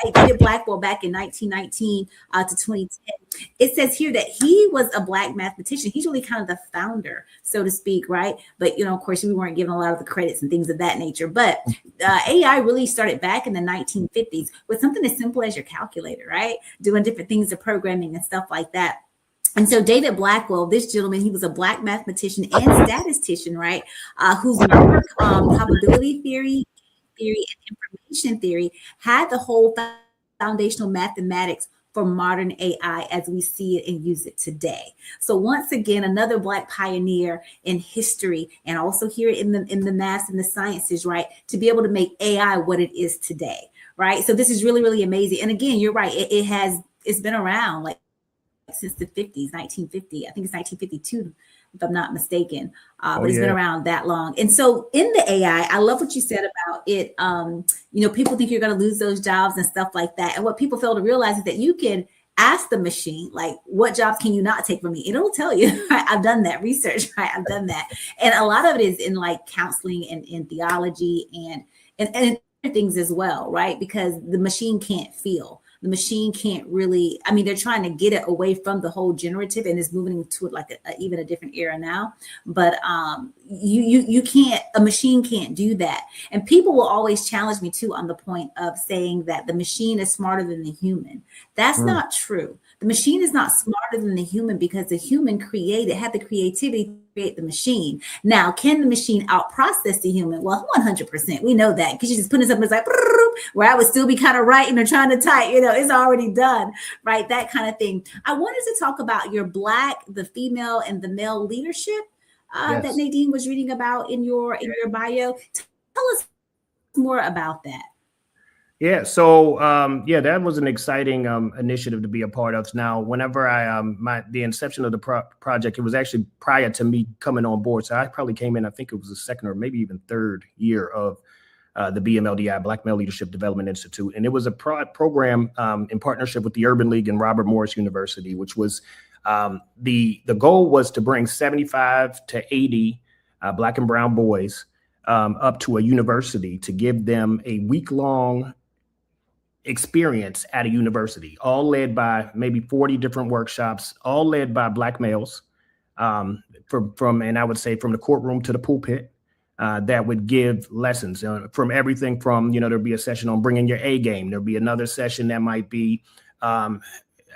right? David Blackwell back in 1919 to 2010. It says here that he was a Black mathematician. He's really kind of the founder, so to speak, right? But, of course, we weren't given a lot of the credits and things of that nature. But AI really started back in the 1950s with something as simple as your calculator, right? Doing different things of programming and stuff like that. And so David Blackwell, this gentleman, he was a Black mathematician and statistician, right? Whose work, probability theory, and information theory had the whole foundational mathematics for modern AI as we see it and use it today. So once again, another Black pioneer in history, and also here in the math and the sciences, right? To be able to make AI what it is today, right? So this is really, really amazing. And again, you're right. It's been around like since the 50s, 1950. I think it's 1952, if I'm not mistaken. But it's been around that long. And so in the AI, I love what you said about it. People think you're going to lose those jobs and stuff like that. And what people fail to realize is that you can ask the machine, like, what jobs can you not take from me? It'll tell you. Right? I've done that research, right? I've done that. And a lot of it is in like counseling and in theology and things as well, right? Because the machine can't feel. The machine can't really, they're trying to get it away from the whole generative and is moving to like even a different era now. But you can't, a machine can't do that. And people will always challenge me too on the point of saying that the machine is smarter than the human. That's not true. The machine is not smarter than the human because the human had the creativity to create the machine. Now, can the machine outprocess the human? Well, 100%. We know that because you just put it up and it's like, where I would still be kind of writing or trying to type, it's already done, right? That kind of thing. I wanted to talk about your Black, the female, and the male leadership that Nadine was reading about in your bio. Tell us more about that. Yeah. So, that was an exciting initiative to be a part of. Now, whenever the inception of the project, it was actually prior to me coming on board. So I probably came in, I think it was the second or maybe even third year of the BMLDI, Black Male Leadership Development Institute. And it was a program in partnership with the Urban League and Robert Morris University, which was the goal was to bring 75 to 80 Black and brown boys up to a university to give them a week-long experience at a university, all led by maybe 40 different workshops, all led by Black males, and I would say from the courtroom to the pulpit, that would give lessons from everything from, there'd be a session on bringing your A game. There'd be another session that might be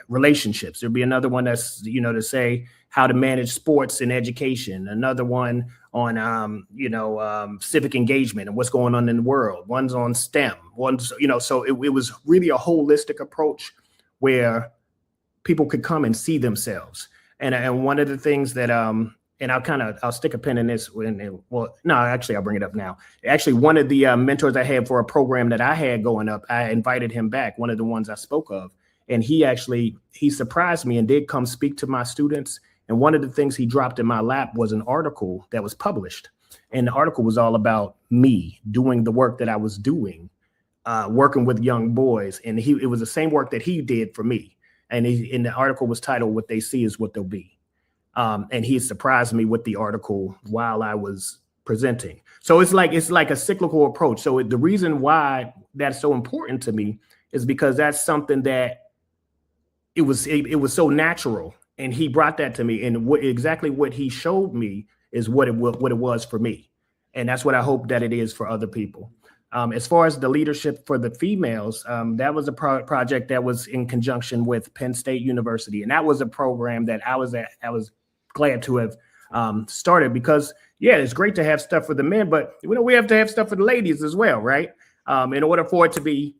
relationships. There'd be another one that's, to say how to manage sports and education. Another one on, civic engagement and what's going on in the world. One's on STEM. One's, so it was really a holistic approach where people could come and see themselves. And one of the things that, and I'll stick a pin in this. I'll bring it up now. Actually, one of the mentors I had for a program that I had going up, I invited him back, one of the ones I spoke of. And he surprised me and did come speak to my students. And one of the things he dropped in my lap was an article that was published. And the article was all about me doing the work that I was doing, working with young boys. And it was the same work that he did for me. And the article was titled, "What They See Is What They'll Be." And he surprised me with the article while I was presenting. So it's like a cyclical approach. So the reason why that's so important to me is because that's something that it was so natural. And he brought that to me, and exactly what he showed me is what it was for me. And that's what I hope that it is for other people. As far as the leadership for the females, that was a project that was in conjunction with Penn State University. And that was a program that I was glad to have started because, it's great to have stuff for the men, but we have to have stuff for the ladies as well, right? In order for it to be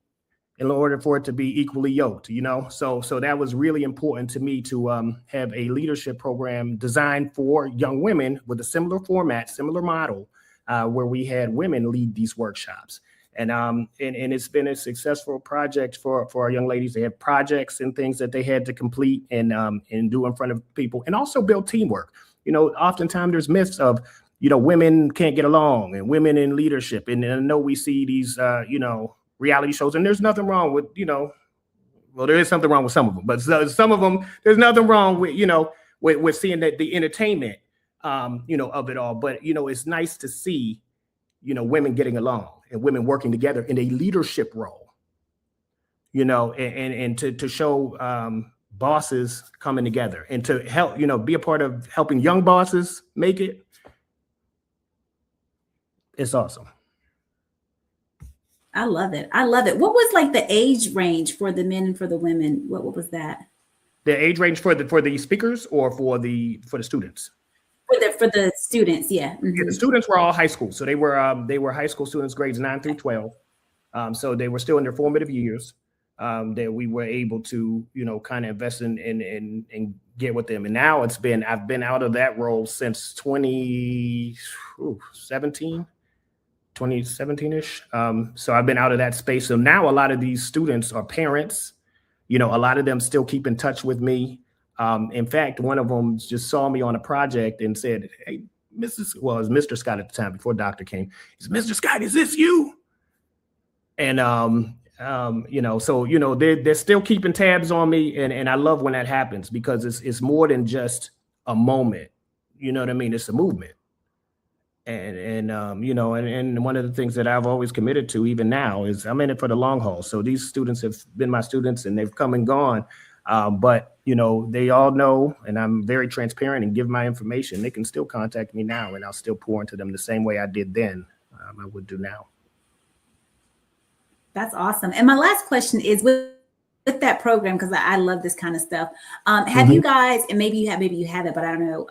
equally yoked, so that was really important to me to have a leadership program designed for young women with a similar format, similar model, where we had women lead these workshops. And it's been a successful project for our young ladies. They have projects and things that they had to complete and do in front of people, and also build teamwork. Oftentimes there's myths of, women can't get along and women in leadership. And I know we see these, reality shows, and there's nothing wrong with, there is something wrong with some of them, but some of them, there's nothing wrong with, with seeing that the entertainment, of it all. But, it's nice to see, women getting along and women working together in a leadership role, and to show bosses coming together and to help, be a part of helping young bosses make it. It's awesome. I love it. What was like the age range for the men and for the women? What was that? The age range for the speakers or for the students? For the students, yeah. Mm-hmm. Yeah, the students were all high school, so they were high school students, grades 9 through 12. So they were still in their formative years. That we were able to, kind of invest in and get with them. And now I've been out of that role since 2017-ish. So I've been out of that space. So now a lot of these students are parents. A lot of them still keep in touch with me. In fact, one of them just saw me on a project and said, "Hey, it was Mr. Scott at the time before Doctor came. He said, Mr. Scott, is this you?" And so they're still keeping tabs on me, and I love when that happens because it's more than just a moment. You know what I mean? It's a movement, and one of the things that I've always committed to, even now, is I'm in it for the long haul. So these students have been my students, and they've come and gone, but they all know, and I'm very transparent and give my information. They can still contact me now, and I'll still pour into them the same way I did then. I would do now. That's awesome. And my last question is with that program, because I love this kind of stuff. Have you guys, and maybe you have it, but I don't know,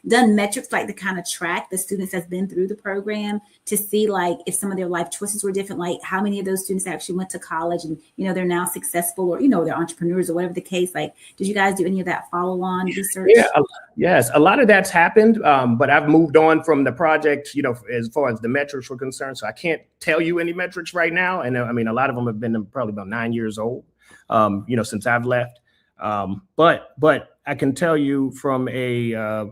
done metrics like to kind of track the students that's been through the program to see like if some of their life choices were different, like how many of those students actually went to college and, they're now successful or, they're entrepreneurs or whatever the case. Like, did you guys do any of that follow-on research? Yeah, yes, a lot of that's happened, but I've moved on from the project, as far as the metrics were concerned. So I can't tell you any metrics right now. And I mean, a lot of them have been probably about 9 years old, since I've left. But I can tell you from a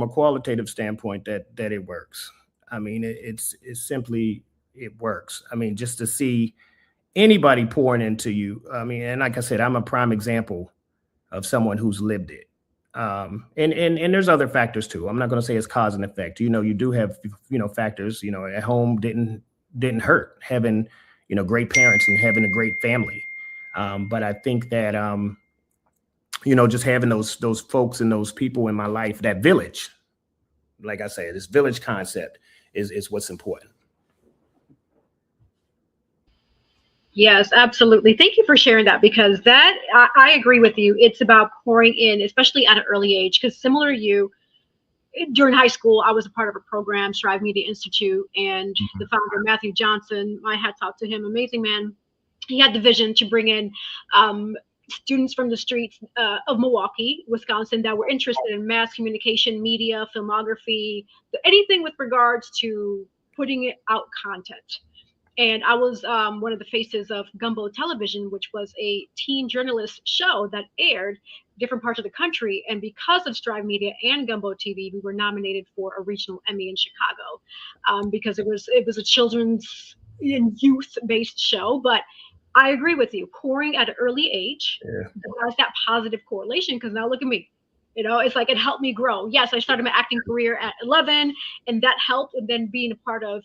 qualitative standpoint that it works. I mean, it's simply, it works. I mean, just to see anybody pouring into you. I mean, and like I said, I'm a prime example of someone who's lived it. And there's other factors too. I'm not going to say it's cause and effect. You do have, factors, at home didn't hurt having, great parents and having a great family. But I think that, just having those folks and those people in my life, that village, like I said, this village concept is what's important. Yes, absolutely. Thank you for sharing that, because that I agree with you. It's about pouring in, especially at an early age, because similar to you, during high school, I was a part of a program, Strive Media Institute, and the founder, Matthew Johnson, my hats off to him, amazing man. He had the vision to bring in students from the streets of Milwaukee, Wisconsin, that were interested in mass communication, media, filmography, anything with regards to putting out content. And I was one of the faces of Gumbo Television, which was a teen journalist show that aired different parts of the country. And because of Strive Media and Gumbo TV, we were nominated for a regional Emmy in Chicago, because it was a children's and youth-based show. But I agree with you. Pouring at an early age has that positive correlation, because now look at me. It's like it helped me grow. Yes, I started my acting career at 11, and that helped. And then being a part of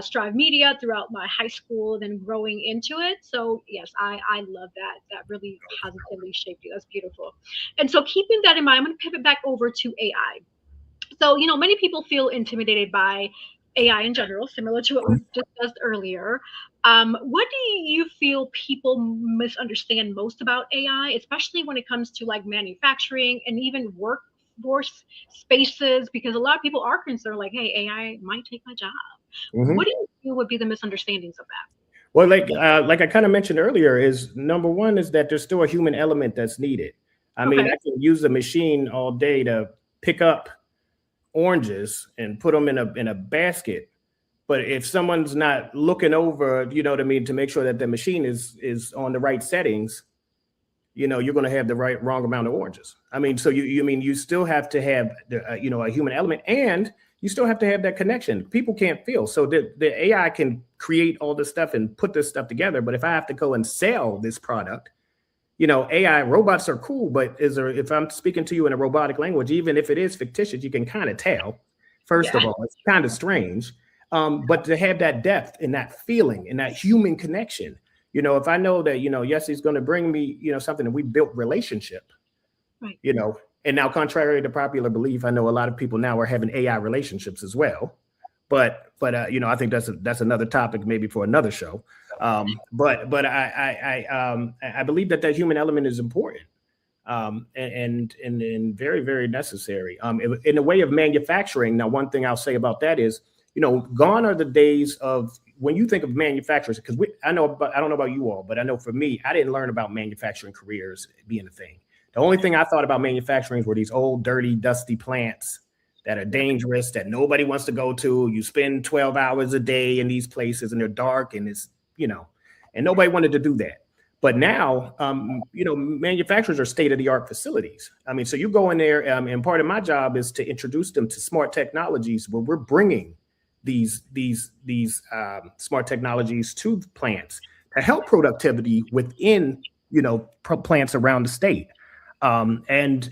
Strive Media throughout my high school, then growing into it. So yes, I love that. That really positively shaped you. That's beautiful. And so keeping that in mind, I'm going to pivot back over to AI. So, many people feel intimidated by AI in general, similar to what we discussed earlier. What do you feel people misunderstand most about AI, especially when it comes to like manufacturing and even workforce spaces? Because a lot of people are concerned, like, hey, AI might take my job. What do you feel would be the misunderstandings of that? Well, like I kind of mentioned earlier, is number one is that there's still a human element that's needed. I mean, I can use a machine all day to pick up oranges and put them in a basket, but if someone's not looking over, to make sure that the machine is on the right settings, you're going to have the wrong amount of oranges. I mean, so you still have to have a human element, and you still have to have that connection. People can't feel. So the AI can create all this stuff and put this stuff together. But if I have to go and sell this product, AI robots are cool. But if I'm speaking to you in a robotic language, even if it is fictitious, you can kind of tell. First of all, it's kind of strange. But to have that depth and that feeling and that human connection, if I know that, yes, he's going to bring me, something that we built relationship, right. And now, contrary to popular belief, I know a lot of people now are having AI relationships as well. But I think that's another topic, maybe for another show. But I believe that human element is important. and very, very necessary. In the way of manufacturing, now, one thing I'll say about that is, gone are the days of when you think of manufacturers, because I don't know about you all, but I know for me, I didn't learn about manufacturing careers being a thing. The only thing I thought about manufacturing were these old, dirty, dusty plants that are dangerous, that nobody wants to go to. You spend 12 hours a day in these places and they're dark and it's, and nobody wanted to do that. But now, manufacturers are state-of-the-art facilities. I mean, so you go in there, and part of my job is to introduce them to smart technologies where we're bringing these smart technologies to plants to help productivity within, plants around the state. And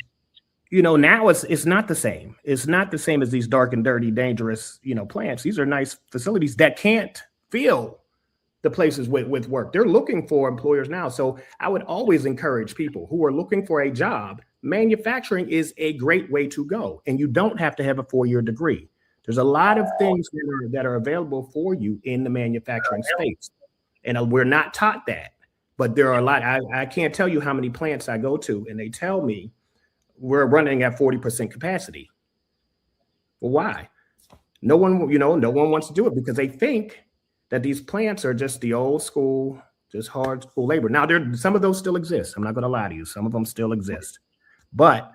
now it's not the same. It's not the same as these dark and dirty, dangerous, plants. These are nice facilities that can't fill the places with work. They're looking for employers now. So I would always encourage people who are looking for a job. Manufacturing is a great way to go, and you don't have to have a 4-year degree. There's a lot of things that are available for you in the manufacturing space, and we're not taught that. But there are a lot. I can't tell you how many plants I go to, and they tell me we're running at 40% capacity. Well, why? No one wants to do it because they think that these plants are just the old school, just hard school labor. Now, some of those still exist. I'm not going to lie to you. Some of them still exist, but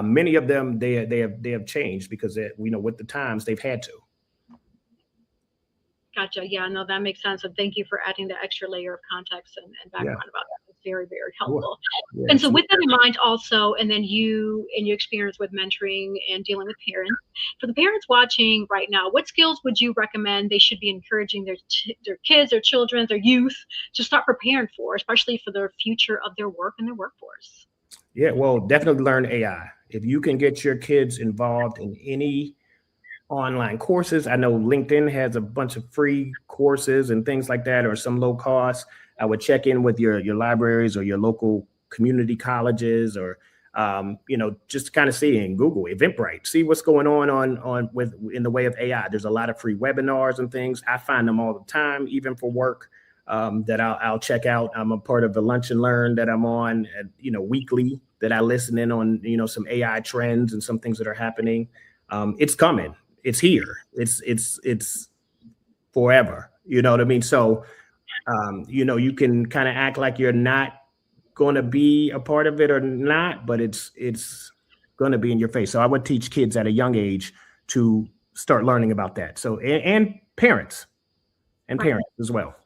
many of them they have changed because with the times they've had to. Gotcha. Yeah, no, that makes sense. And thank you for adding the extra layer of context and background about that. It's very, very helpful. Yeah, and so with that in mind also, and then you and your experience with mentoring and dealing with parents, for the parents watching right now, what skills would you recommend they should be encouraging their kids, their children, their youth to start preparing for, especially for the future of their work and their workforce? Yeah, well, definitely learn AI. If you can get your kids involved in any online courses, I know LinkedIn has a bunch of free courses and things like that, or some low cost. I would check in with your libraries or your local community colleges, or just kind of see in Google, Eventbrite, see what's going on in the way of AI. There's a lot of free webinars and things. I find them all the time, even for work, that I'll check out. I'm a part of the Lunch and Learn that I'm on, weekly, that I listen in on, some AI trends and some things that are happening. It's coming. It's here. It's forever. You know what I mean? So, you can kind of act like you're not going to be a part of it or not, but it's going to be in your face. So I would teach kids at a young age to start learning about that. So, and parents as well.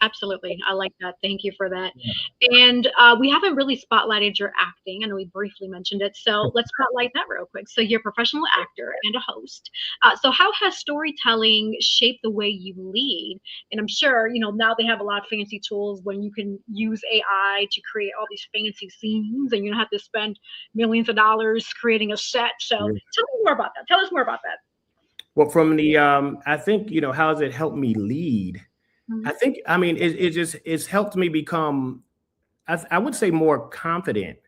Absolutely. I like that. Thank you for that. Yeah. And we haven't really spotlighted your acting. I know we briefly mentioned it. So let's spotlight that real quick. So you're a professional actor and a host. So how has storytelling shaped the way you lead? And I'm sure, now they have a lot of fancy tools when you can use AI to create all these fancy scenes and you don't have to spend millions of dollars creating a set. So tell me more about that. Tell us more about that. Well, from the, I think, how has it helped me lead? I think, it's helped me become, I would say, more confident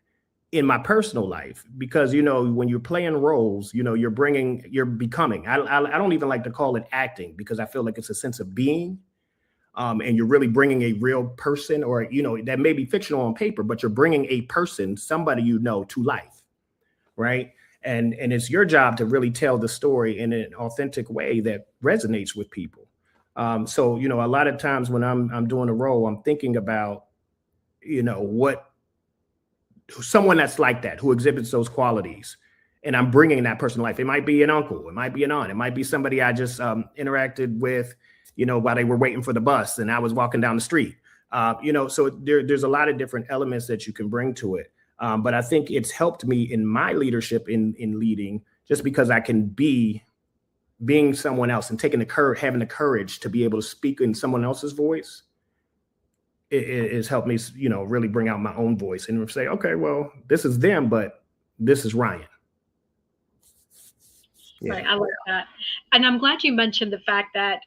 in my personal life, because, when you're playing roles, you're becoming, I don't even like to call it acting, because I feel like it's a sense of being, and you're really bringing a real person, or, that may be fictional on paper, but you're bringing a person, somebody, to life. Right. And it's your job to really tell the story in an authentic way that resonates with people. So, a lot of times when I'm doing a role, I'm thinking about, someone that's like that, who exhibits those qualities, and I'm bringing that person to life. It might be an uncle, it might be an aunt, it might be somebody I just interacted with, while they were waiting for the bus and I was walking down the street. So there's a lot of different elements that you can bring to it. But I think it's helped me in my leadership in leading, just because I can being someone else and having the courage to be able to speak in someone else's voice. It has helped me, really bring out my own voice and say, okay, well, this is them, but this is Ryan. Yeah. Right, I like that. And I'm glad you mentioned the fact that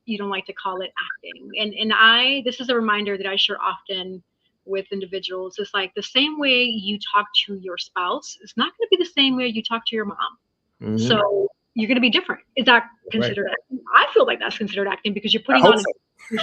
you don't like to call it acting. And this is a reminder that I share often with individuals. It's like the same way you talk to your spouse, it's not going to be the same way you talk to your mom. Mm-hmm. So you're going to be different. Is that considered acting? I feel like that's considered acting, because you're putting on talk to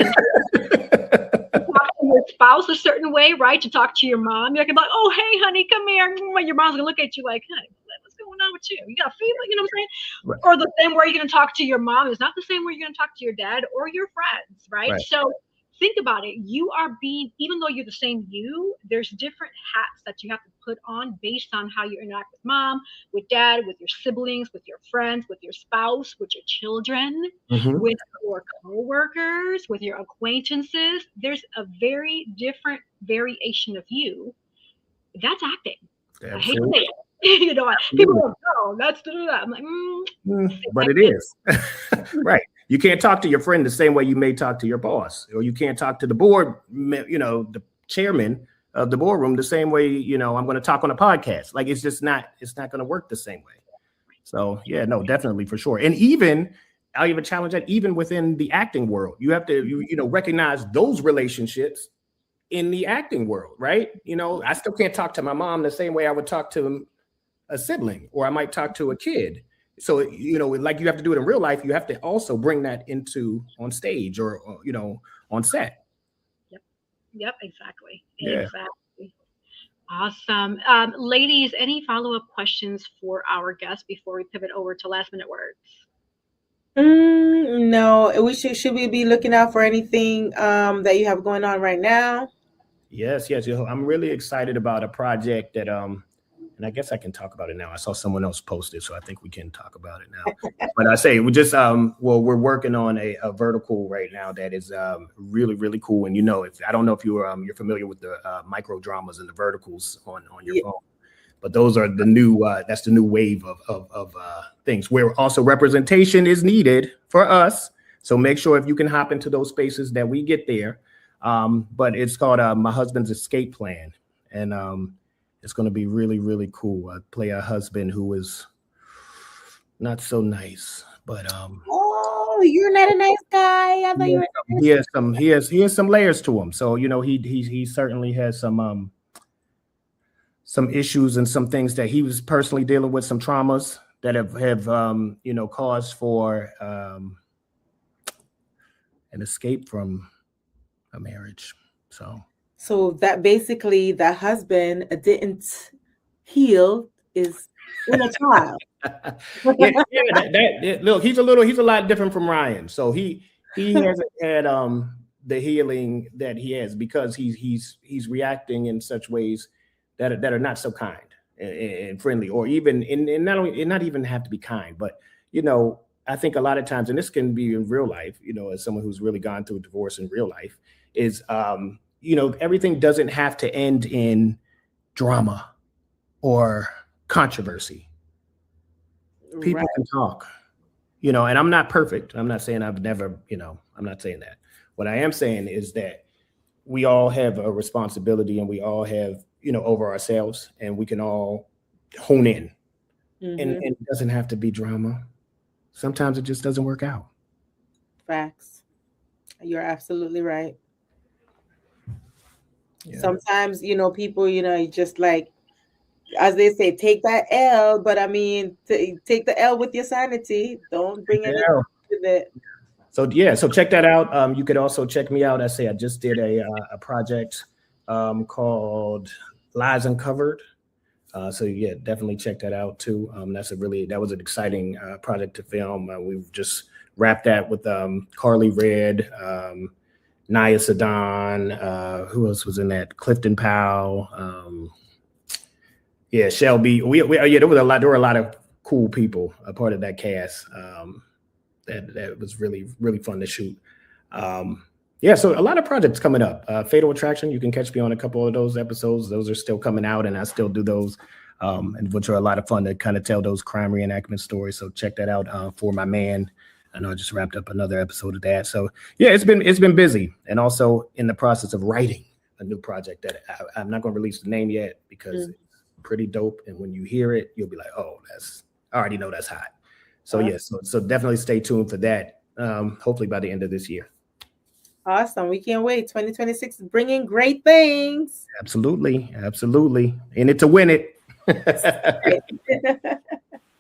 your spouse a certain way, right? To talk to your mom, you're gonna be like, oh, hey, honey, come here. Your mom's gonna look at you like, honey, what's going on with you? You got a fever? You know what I'm saying? Right. Or the same way you're gonna talk to your mom is not the same way you're gonna talk to your dad or your friends, right? So think about it. You are being, even though you're the same you, there's different hats that you have to put on based on how you interact with mom, with dad, with your siblings, with your friends, with your spouse, with your children, with your coworkers, with your acquaintances. There's a very different variation of you. That's acting. Absolutely. I hate to say it. You know, people go, no, that's that. I'm like, but it is. Right. You can't talk to your friend the same way you may talk to your boss, or you can't talk to the board, you know, the chairman of the boardroom the same way, you know, I'm going to talk on a podcast. Like, it's just not, it's not going to work the same way. So, yeah, no, definitely, for sure. And even, I'll even challenge that even within the acting world, you have to, you know, recognize those relationships in the acting world, right? You know, I still can't talk to my mom the same way I would talk to a sibling, or I might talk to a kid. So, you know, like you have to do it in real life, you have to also bring that into on stage or you know, on set. Yep, exactly. Yeah. Exactly. Awesome. Ladies, any follow-up questions for our guests before we pivot over to last minute words? No, should we be looking out for anything that you have going on right now? Yes. I'm really excited about a project that and I guess I can talk about it now. I saw someone else post it, so I think we can talk about it now. But I say we just well, we're working on a vertical right now that is really, really cool. And you know, if I don't know if you're familiar with the micro dramas and the verticals on your phone, but those are the new that's the new wave of things where also representation is needed for us. So make sure if you can hop into those spaces that we get there. But it's called My Husband's Escape Plan, and it's going to be really, really cool. I play a husband who is not so nice, but oh, you're not a nice guy. I thought you were. He has some layers to him. So you know, he certainly has some issues and some things that he was personally dealing with, some traumas that have you know, caused for an escape from a marriage. So that basically the husband didn't heal is in a trial. Look, he's a lot different from Ryan. So he hasn't had the healing that he has because he's reacting in such ways that are not so kind and friendly, or even and not even have to be kind, but you know, I think a lot of times, and this can be in real life, you know, as someone who's really gone through a divorce in real life, is you know, everything doesn't have to end in drama or controversy. People can talk, you know, and I'm not perfect. I'm not saying I've never, you know, I'm not saying that. What I am saying is that we all have a responsibility, and we all have, you know, over ourselves, and we can all hone in. And it doesn't have to be drama. Sometimes it just doesn't work out. Facts. You're absolutely right. Yeah. Sometimes, you know, people, you know, just like, as they say, take that L, but I mean, take the L with your sanity. Don't bring it up with it. So, yeah, so check that out. You could also check me out. I just did a project called Lies Uncovered. So, yeah, definitely check that out, too. That was an exciting project to film. We've just wrapped that with Carly Red, Naya Sadan, who else was in that? Clifton Powell, Shelby. There were a lot of cool people a part of that cast. That was really, really fun to shoot. So a lot of projects coming up. Fatal Attraction, you can catch me on a couple of those episodes. Those are still coming out, and I still do those, and which are a lot of fun to kind of tell those crime reenactment stories. So check that out For My Man. I know I just wrapped up another episode of that. So yeah, it's been busy, and also in the process of writing a new project that I'm not going to release the name yet because it's pretty dope. And when you hear it, you'll be like, oh, I already know that's hot. So yes, so definitely stay tuned for that. Hopefully by the end of this year. Awesome. We can't wait. 2026 is bringing great things. Absolutely. In it to win it. In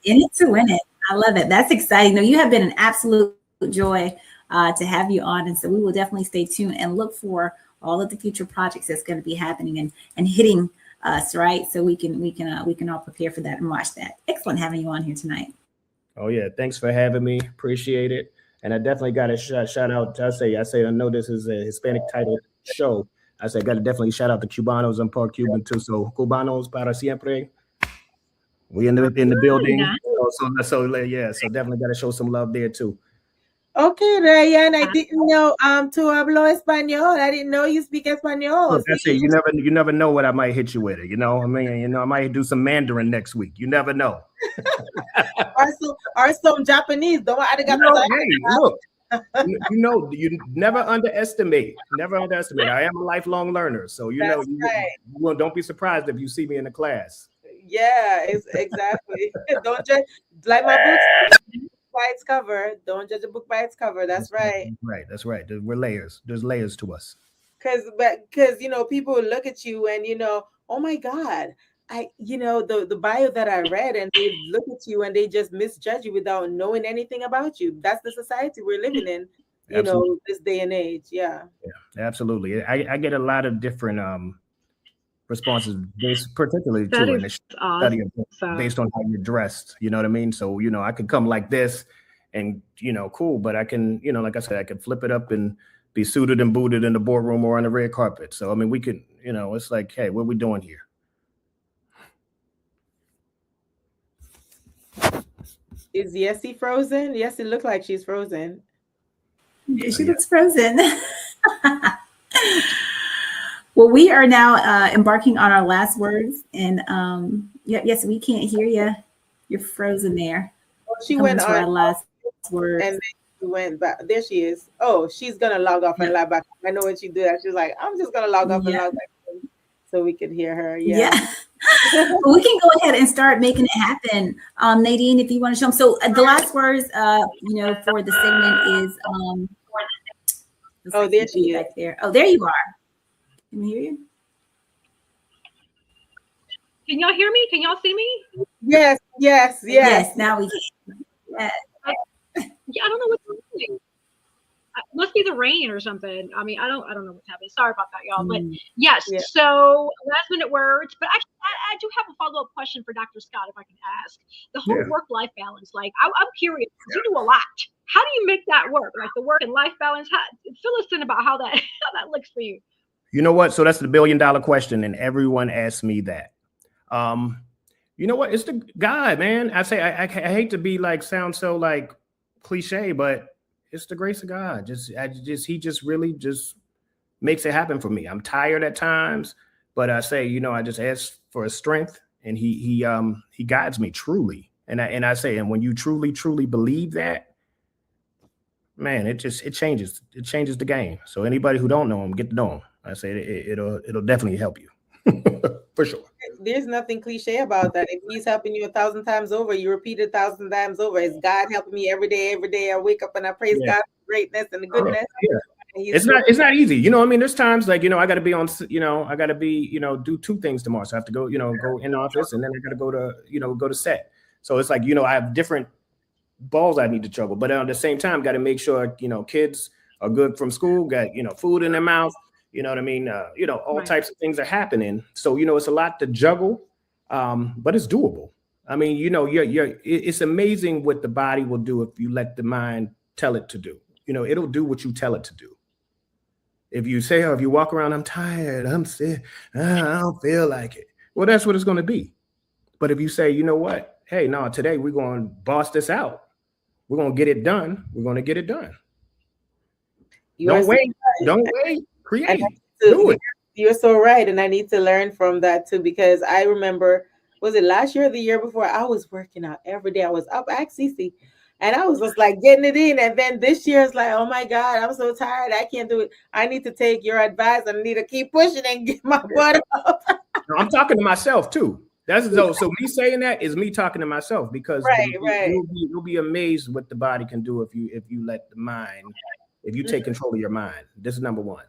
it to win it. I love it. That's exciting. No, you have been an absolute joy to have you on. And so we will definitely stay tuned and look for all of the future projects that's going to be happening and hitting us, right? So we can all prepare for that and watch that. Excellent having you on here tonight. Oh yeah, thanks for having me. Appreciate it. And I definitely got to shout out. I know this is a Hispanic title show. I got to definitely shout out the Cubanos and Park Cuban too. So Cubanos para siempre. We in the building. So definitely got to show some love there too. Okay, Ryan, I didn't know tu hablo español. I didn't know you speak español. Look, that's it. You never know what I might hit you with it. I might do some Mandarin next week. You never know. or some Japanese. Look, you never underestimate. Never underestimate. I am a lifelong learner, so don't be surprised if you see me in the class. Yeah, exactly. Don't judge like my books by its cover. Don't judge a book by its cover. That's right. Right. That's right. We're layers. There's layers to us. Because people look at you and oh my God, the bio that I read, and they look at you and they just misjudge you without knowing anything about you. That's the society we're living in. This day and age. Yeah, absolutely. I get a lot of different responses, particularly to in the study based on how you're dressed. You know what I mean? So I could come like this, and cool, but I can, like I said, I could flip it up and be suited and booted in the boardroom or on the red carpet. So I mean, we could, it's like, hey, what are we doing here? Is Yessie frozen? Yessie look like she's frozen. She looks frozen. Well, we are now embarking on our last words, and yes, we can't hear you. You're frozen there. Well, she went on our last words, and then she went back. There she is. Oh, she's gonna log off and log back. I know when she do that, she's like, I'm just gonna log off and log back, so we could hear her. Yeah. Well, we can go ahead and start making it happen. Nadine, if you want to show them. So the last words, for the segment is there she is. Back there. Oh, there you are. Can we hear you? Can y'all hear me? Can y'all see me? Yes. Now we can. Yes. I don't know what's happening. It must be the rain or something. I mean, I don't know what's happening. Sorry about that, y'all. But yes, so last minute words. But actually, I do have a follow-up question for Dr. Scott, if I can ask. The whole work-life balance. Like, I'm curious. You do a lot. How do you make that work? Like the work and life balance. Fill us in about how that looks for you. You know what? So that's the $1 billion question, and everyone asks me that. You know what? It's the God, man. I say I hate to be like sound so like cliche, but it's the grace of God. He just really just makes it happen for me. I'm tired at times, but I say, I just ask for his strength, and he guides me truly. And I say, and when you truly believe that, man, it changes the game. So anybody who don't know him, get to know him. I say it'll definitely help you for sure. There's nothing cliche about that. If he's helping you 1,000 times over, you repeat it 1,000 times over. It's God helping me every day. I wake up and I praise God for greatness and the goodness. It's not easy. I mean, there's times like, I got to be on, I got to be, do 2 things tomorrow. So I have to go, go in office, and then I got to go to set. So it's like, I have different balls I need to juggle, but at the same time, got to make sure, kids are good from school, got, food in their mouth. You know what I mean? All types of things are happening. So, it's a lot to juggle, but it's doable. I mean, it's amazing what the body will do if you let the mind tell it to do. It'll do what you tell it to do. If you say, if you walk around, I'm tired, I'm sick, I don't feel like it. Well, that's what it's going to be. But if you say, you know what? Hey, no, today we're going to boss this out. We're going to get it done. We're going to get it done. Don't wait. Create. Do it. You're so right. And I need to learn from that too, because I remember, was it last year or the year before? I was working out every day. I was up at CC and I was just like getting it in. And then this year it's like, oh my God, I'm so tired. I can't do it. I need to take your advice. I need to keep pushing and get my butt up. I'm talking to myself too. So me saying that is me talking to myself, because you'll be amazed what the body can do if you let the mind, if you take control of your mind. This is number one.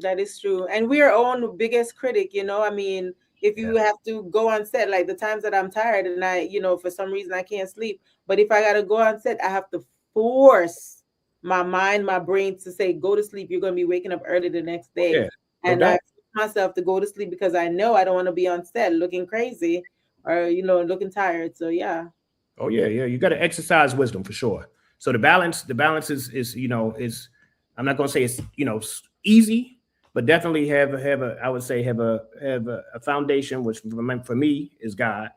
That is true. And we're our own biggest critic, I mean, if you have to go on set, like the times that I'm tired and I, for some reason I can't sleep, but if I got to go on set, I have to force my mind, my brain to say, go to sleep. You're going to be waking up early the next day. And I force myself to go to sleep because I know I don't want to be on set looking crazy or, you know, looking tired. So yeah. Oh yeah. You got to exercise wisdom for sure. So the balance is, you know, is, I'm not going to say it's, you know, easy, but definitely have a foundation, which for me is God.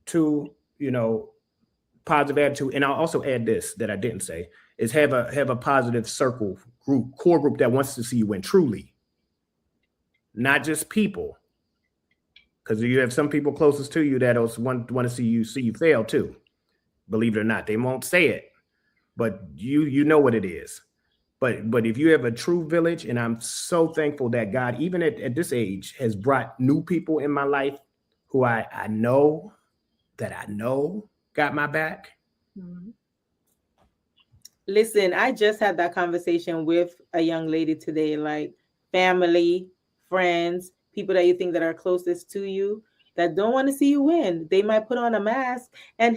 To, you know, positive attitude. And I'll also add this that I didn't say is have a positive core group that wants to see you win truly. Not just people. Because you have some people closest to you that also want to see you fail too. Believe it or not. They won't say it, but you know what it is. But if you have a true village, and I'm so thankful that God, even at this age, has brought new people in my life who I know got my back. Mm-hmm. Listen, I just had that conversation with a young lady today, like family, friends, people that you think that are closest to you that don't want to see you win. They might put on a mask and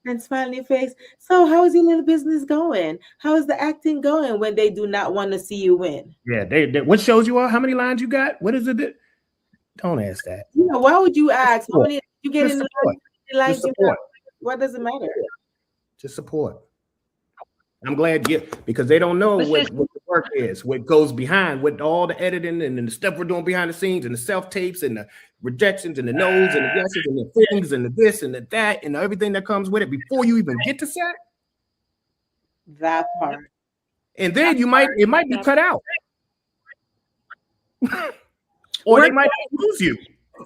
and smile in your face. So how is your little business going? How is the acting going when they do not want to see you win? Yeah, they what shows you are? How many lines you got? What is it? Don't ask that. You know, why would you ask? How many you get in the lines? What does it matter? Just support. I'm glad because they don't know what the work is, what goes behind, what all the editing and the stuff we're doing behind the scenes and the self-tapes and the rejections and the no's and the yeses and the things and the this and the that and everything that comes with it before you even get to set. That part. And then it might be cut out. Or they might lose you.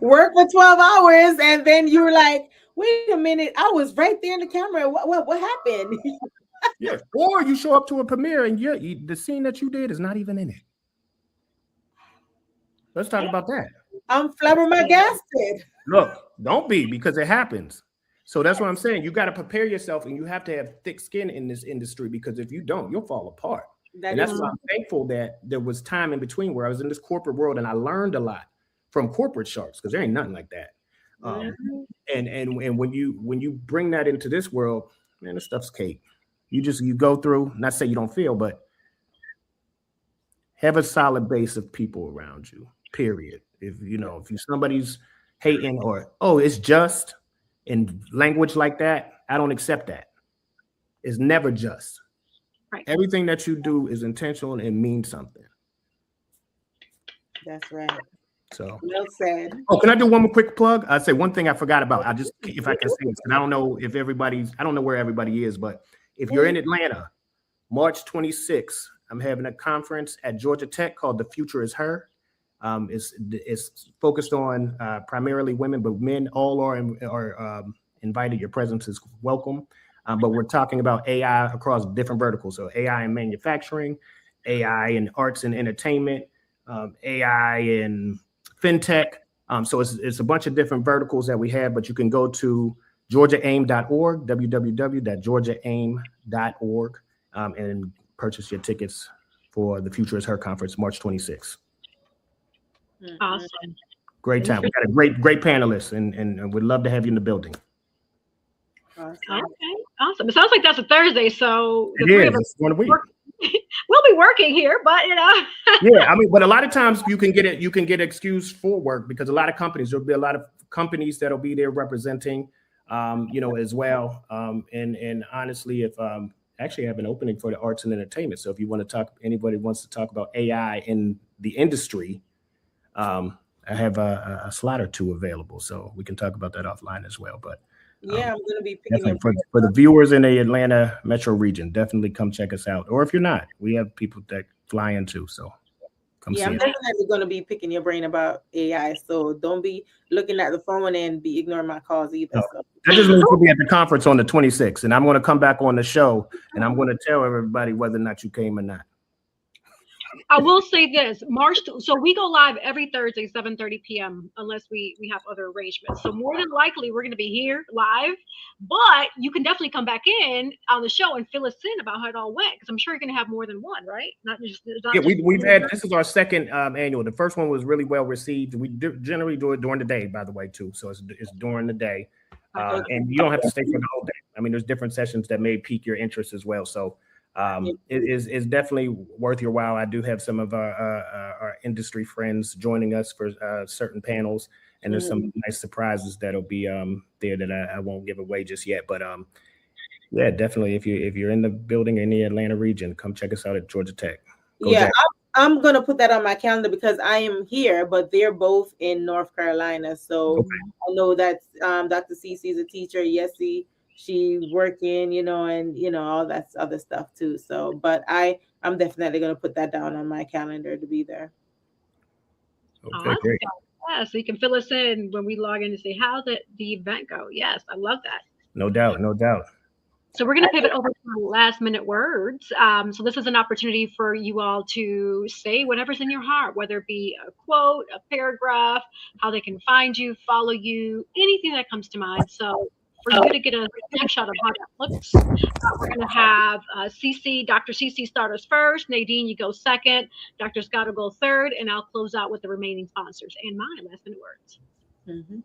Work for 12 hours and then you're like, wait a minute, I was right there in the camera. What happened? Yeah, or you show up to a premiere and the scene that you did is not even in it. Let's talk about that. I'm flabbergasted. Look, don't be, because it happens. So that's what I'm saying. You got to prepare yourself, and you have to have thick skin in this industry, because if you don't, you'll fall apart. And that's why I'm thankful that there was time in between where I was in this corporate world and I learned a lot from corporate sharks, because there ain't nothing like that. And when you bring that into this world, man, this stuff's cake. You go through, not say you don't feel, but have a solid base of people around you, period. If somebody's hating or, oh, it's just in language like that, I don't accept that. It's never just. Right. Everything that you do is intentional and means something. That's right. So well said. Oh, can I do one more quick plug? I'd say one thing I forgot about. If I can say this, and I don't know where everybody is, but if you're in Atlanta, March 26th, I'm having a conference at Georgia Tech called The Future Is Her. It's focused on primarily women, but men all are invited. Your presence is welcome. But we're talking about AI across different verticals. So AI in manufacturing, AI in arts and entertainment, AI in fintech. So it's a bunch of different verticals that we have, but you can go to georgiaaim.org, www.georgiaaim.org, and purchase your tickets for the Future Is Her conference, March 26th. Awesome. Great time. We got a great panelists, and we'd love to have you in the building. Okay, awesome. It sounds like that's a Thursday, so it is. It's one week. We'll be working here, but Yeah, I mean, but a lot of times you can get excused for work, because a lot of companies, there'll be a lot of companies that'll be there representing, as well. And honestly, if actually have an opening for the arts and entertainment. So if you want to talk, anybody wants to talk about AI in the industry, I have a slot or two available, so we can talk about that offline as well. But yeah, I'm going to be picking up for the viewers in the Atlanta metro region. Definitely come check us out. Or if you're not, we have people that fly in too. So come see us. I'm definitely going to be picking your brain about AI. So don't be looking at the phone and be ignoring my calls either. No. So. That just means we'll be at the conference on the 26th, and I'm going to come back on the show, and I'm going to tell everybody whether or not you came or not. I will say this, so we go live every Thursday, 7:30 p.m. unless we have other arrangements. So more than likely we're going to be here live, but you can definitely come back in on the show and fill us in about how it all went, because I'm sure you're going to have more than one, right? We've had, this is our second annual. The first one was really well received. We generally do it during the day, by the way, too. So it's during the day, and you don't have to stay for the whole day. I mean, there's different sessions that may pique your interest as well. So It's definitely worth your while. I do have some of our industry friends joining us for certain panels, and there's some nice surprises that'll be there that I won't give away just yet. But yeah, definitely, if you're in the building in the Atlanta region, come check us out at Georgia Tech. I'm gonna put that on my calendar because I am here, but they're both in North Carolina. So I know that Dr. Cece's a teacher. Yessie, she's working, and all that other stuff too. So, but I'm definitely gonna put that down on my calendar to be there. Okay, great. Yeah, so you can fill us in when we log in and say how did the event go. Yes, I love that. No doubt, no doubt. So we're going to pivot over to last minute words. So this is an opportunity for you all to say whatever's in your heart, whether it be a quote, a paragraph, how they can find you, follow you, anything that comes to mind. So for you to get a snapshot of how that looks, we're going to have Dr. Cece start us first. Nadine, you go second. Dr. Scott will go third, and I'll close out with the remaining sponsors and my last minute words. Mm-hmm.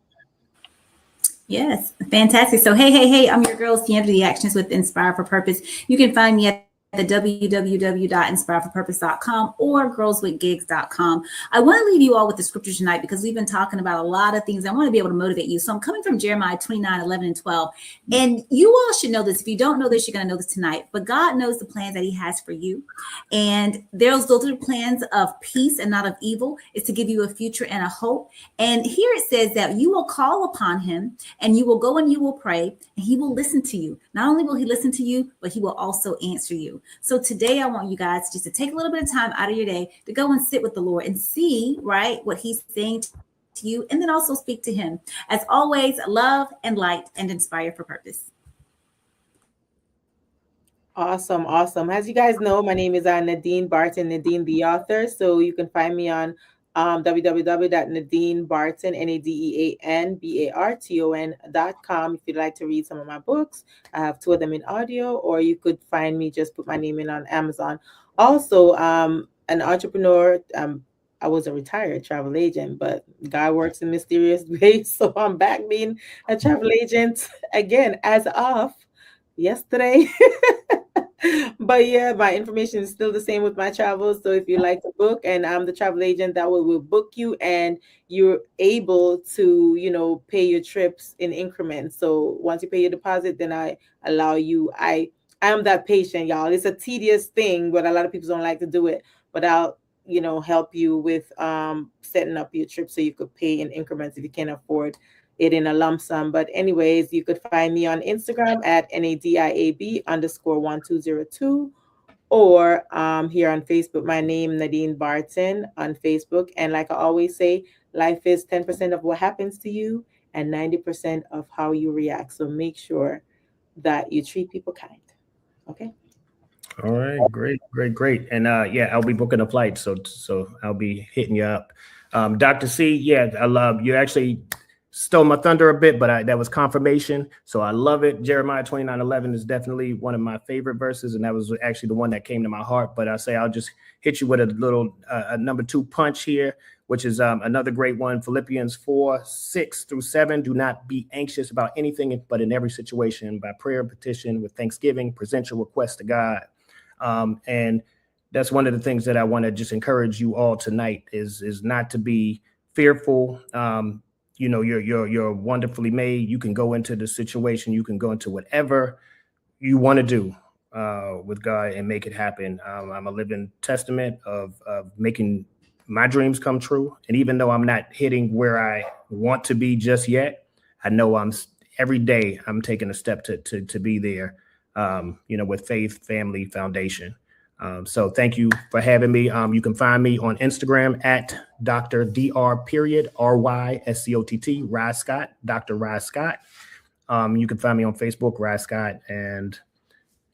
Yes, fantastic. So, hey, I'm your girl, Sandra, the Actions with Inspire for Purpose. You can find me at the www.inspireforpurpose.com or girlswithgigs.com. I want to leave you all with the scripture tonight because we've been talking about a lot of things. I want to be able to motivate you. So I'm coming from Jeremiah 29, 11, and 12. And you all should know this. If you don't know this, you're going to know this tonight. But God knows the plans that he has for you. And those are the plans of peace and not of evil. It's to give you a future and a hope. And here it says that you will call upon him and you will go and you will pray and he will listen to you. Not only will he listen to you, but he will also answer you. So today I want you guys just to take a little bit of time out of your day to go and sit with the Lord and see, right, what he's saying to you, and then also speak to him. As always, love and light and inspire for purpose. Awesome. As you guys know, my name is Nadine Barton, Nadine the author. So you can find me on www.nadinebarton, NADEANBARTON.com if you'd like to read some of my books. I have 2 of them in audio, or you could find me, just put my name in on Amazon. Also, an entrepreneur. I was a retired travel agent, but God works in mysterious ways. So I'm back being a travel agent again as of yesterday. But yeah, my information is still the same with my travels. So if you like to book, and I'm the travel agent that will book you, and you're able to, pay your trips in increments. So once you pay your deposit, then I allow you. I am that patient, y'all. It's a tedious thing, but a lot of people don't like to do it. But I'll, help you with setting up your trip so you could pay in increments if you can't afford it in a lump sum. But anyways, you could find me on Instagram at NADIAB_1202, or here on Facebook, my name, Nadine Barton, on Facebook. And like I always say, life is 10% of what happens to you and 90% of how you react. So make sure that you treat people kind. Okay. All right, great. And I'll be booking a flight, so I'll be hitting you up. Dr. C, I love you. Actually stole my thunder a bit, but that was confirmation. So I love it. Jeremiah 29:11 is definitely one of my favorite verses, and that was actually the one that came to my heart. But I'll just hit you with a little number 2 punch here, which is another great one. Philippians 4:6-7. Do not be anxious about anything, but in every situation, by prayer and petition with thanksgiving, present your request to God. And that's one of the things that I want to just encourage you all tonight is not to be fearful. You're wonderfully made. You can go into the situation. You can go into whatever you want to do with God and make it happen. I'm a living testament of making my dreams come true. And even though I'm not hitting where I want to be just yet, I know every day I'm taking a step to be there, with faith, family, foundation. So thank you for having me. You can find me on Instagram at Dr. RYSCOTT, Rye Scott, Dr. Rye Scott. You can find me on Facebook, Rye Scott. And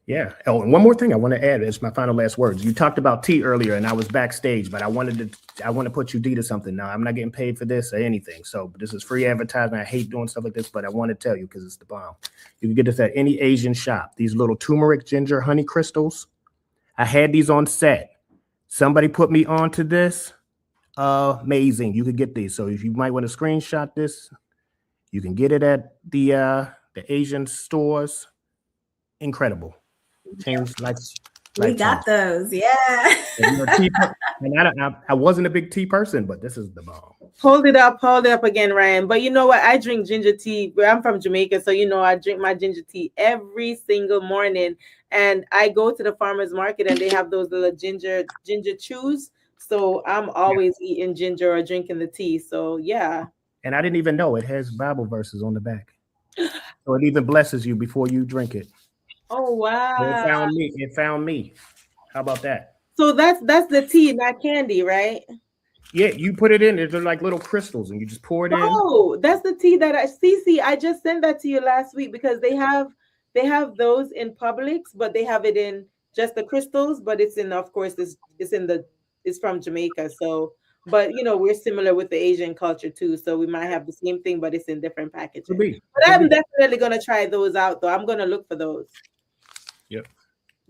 yeah. Oh, and one more thing I want to add is my final last words. You talked about tea earlier, and I was backstage, but I want to put you D to something. Now, I'm not getting paid for this or anything. So this is free advertising. I hate doing stuff like this, but I want to tell you because it's the bomb. You can get this at any Asian shop. These little turmeric ginger honey crystals. I had these on set. Somebody put me onto this. Amazing. You could get these. So if you might want to screenshot this, you can get it at the Asian stores. Incredible. Change life. We got those, yeah. And I wasn't a big tea person, but this is the bomb. Hold it up again, Ryan. But you know what? I drink ginger tea. I'm from Jamaica, so you know I drink my ginger tea every single morning. And I go to the farmers market and they have those little ginger chews. So I'm always eating ginger or drinking the tea. So yeah. And I didn't even know it has Bible verses on the back. So it even blesses you before you drink it. Oh wow. So it found me. How about that? So that's the tea, not candy, right? Yeah, you put it in. They're like little crystals, and you just pour it in. Oh, that's the tea that I just sent that to you last week because they have those in Publix, but they have it in just the crystals. But it's in, of course, it's from Jamaica. So, but you know, we're similar with the Asian culture too. So we might have the same thing, but it's in different packages. But I'm definitely gonna try those out, though. I'm gonna look for those. Yep.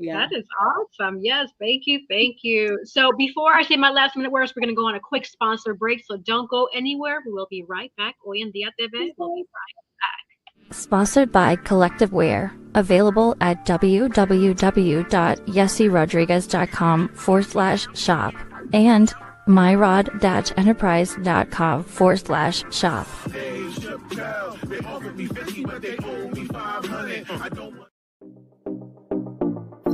Yeah. That is awesome. Yes, thank you. Thank you. So before I say my last minute words, we're going to go on a quick sponsor break. So don't go anywhere. We will be right back. Hoy En Día TV. We'll be right back. Sponsored by Collective Wear. Available at www.yessierodriguez.com/shop and myrod-enterprise.com/shop.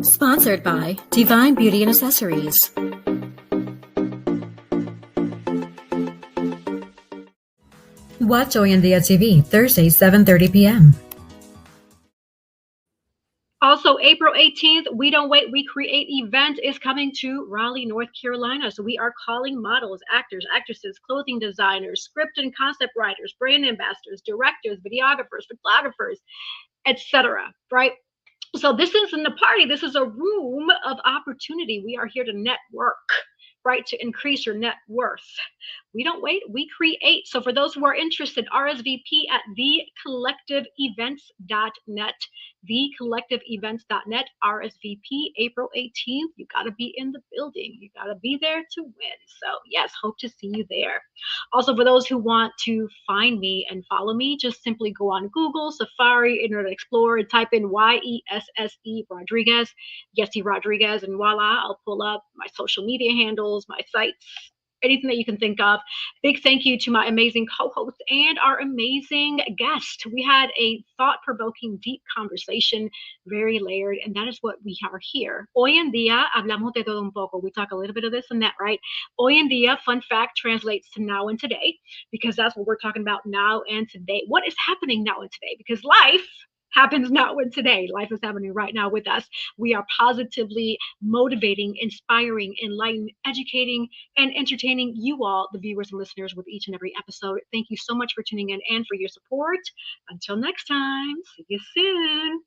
Sponsored by Divine Beauty and Accessories. Watch Hoy En Día TV, Thursday, 7:30 p.m. Also, April 18th, We Don't Wait, We Create event is coming to Raleigh, North Carolina. So we are calling models, actors, actresses, clothing designers, script and concept writers, brand ambassadors, directors, videographers, photographers, etc. Right? So this isn't a party. This is a room of opportunity. We are here to network, right? To increase your net worth. We don't wait, we create. So for those who are interested, RSVP at thecollectiveevents.net. Thecollectiveevents.net, RSVP, April 18th. You got to be in the building. You got to be there to win. So yes, hope to see you there. Also, for those who want to find me and follow me, just simply go on Google, Safari, Internet Explorer, and type in YESSE Rodriguez, Yessie Rodriguez, and voila, I'll pull up my social media handles, my sites, anything that you can think of. Big thank you to my amazing co-host and our amazing guest. We had a thought-provoking, deep conversation, very layered, and that is what we are here. Hoy en día hablamos de todo un poco. We talk a little bit of this and that, right? Hoy en día, fun fact, translates to now and today, because that's what we're talking about, now and today. What is happening now and today? Because life happens now and today. Life is happening right now with us. We are positively motivating, inspiring, enlightening, educating, and entertaining you all, the viewers and listeners, with each and every episode. Thank you so much for tuning in and for your support. Until next time, see you soon.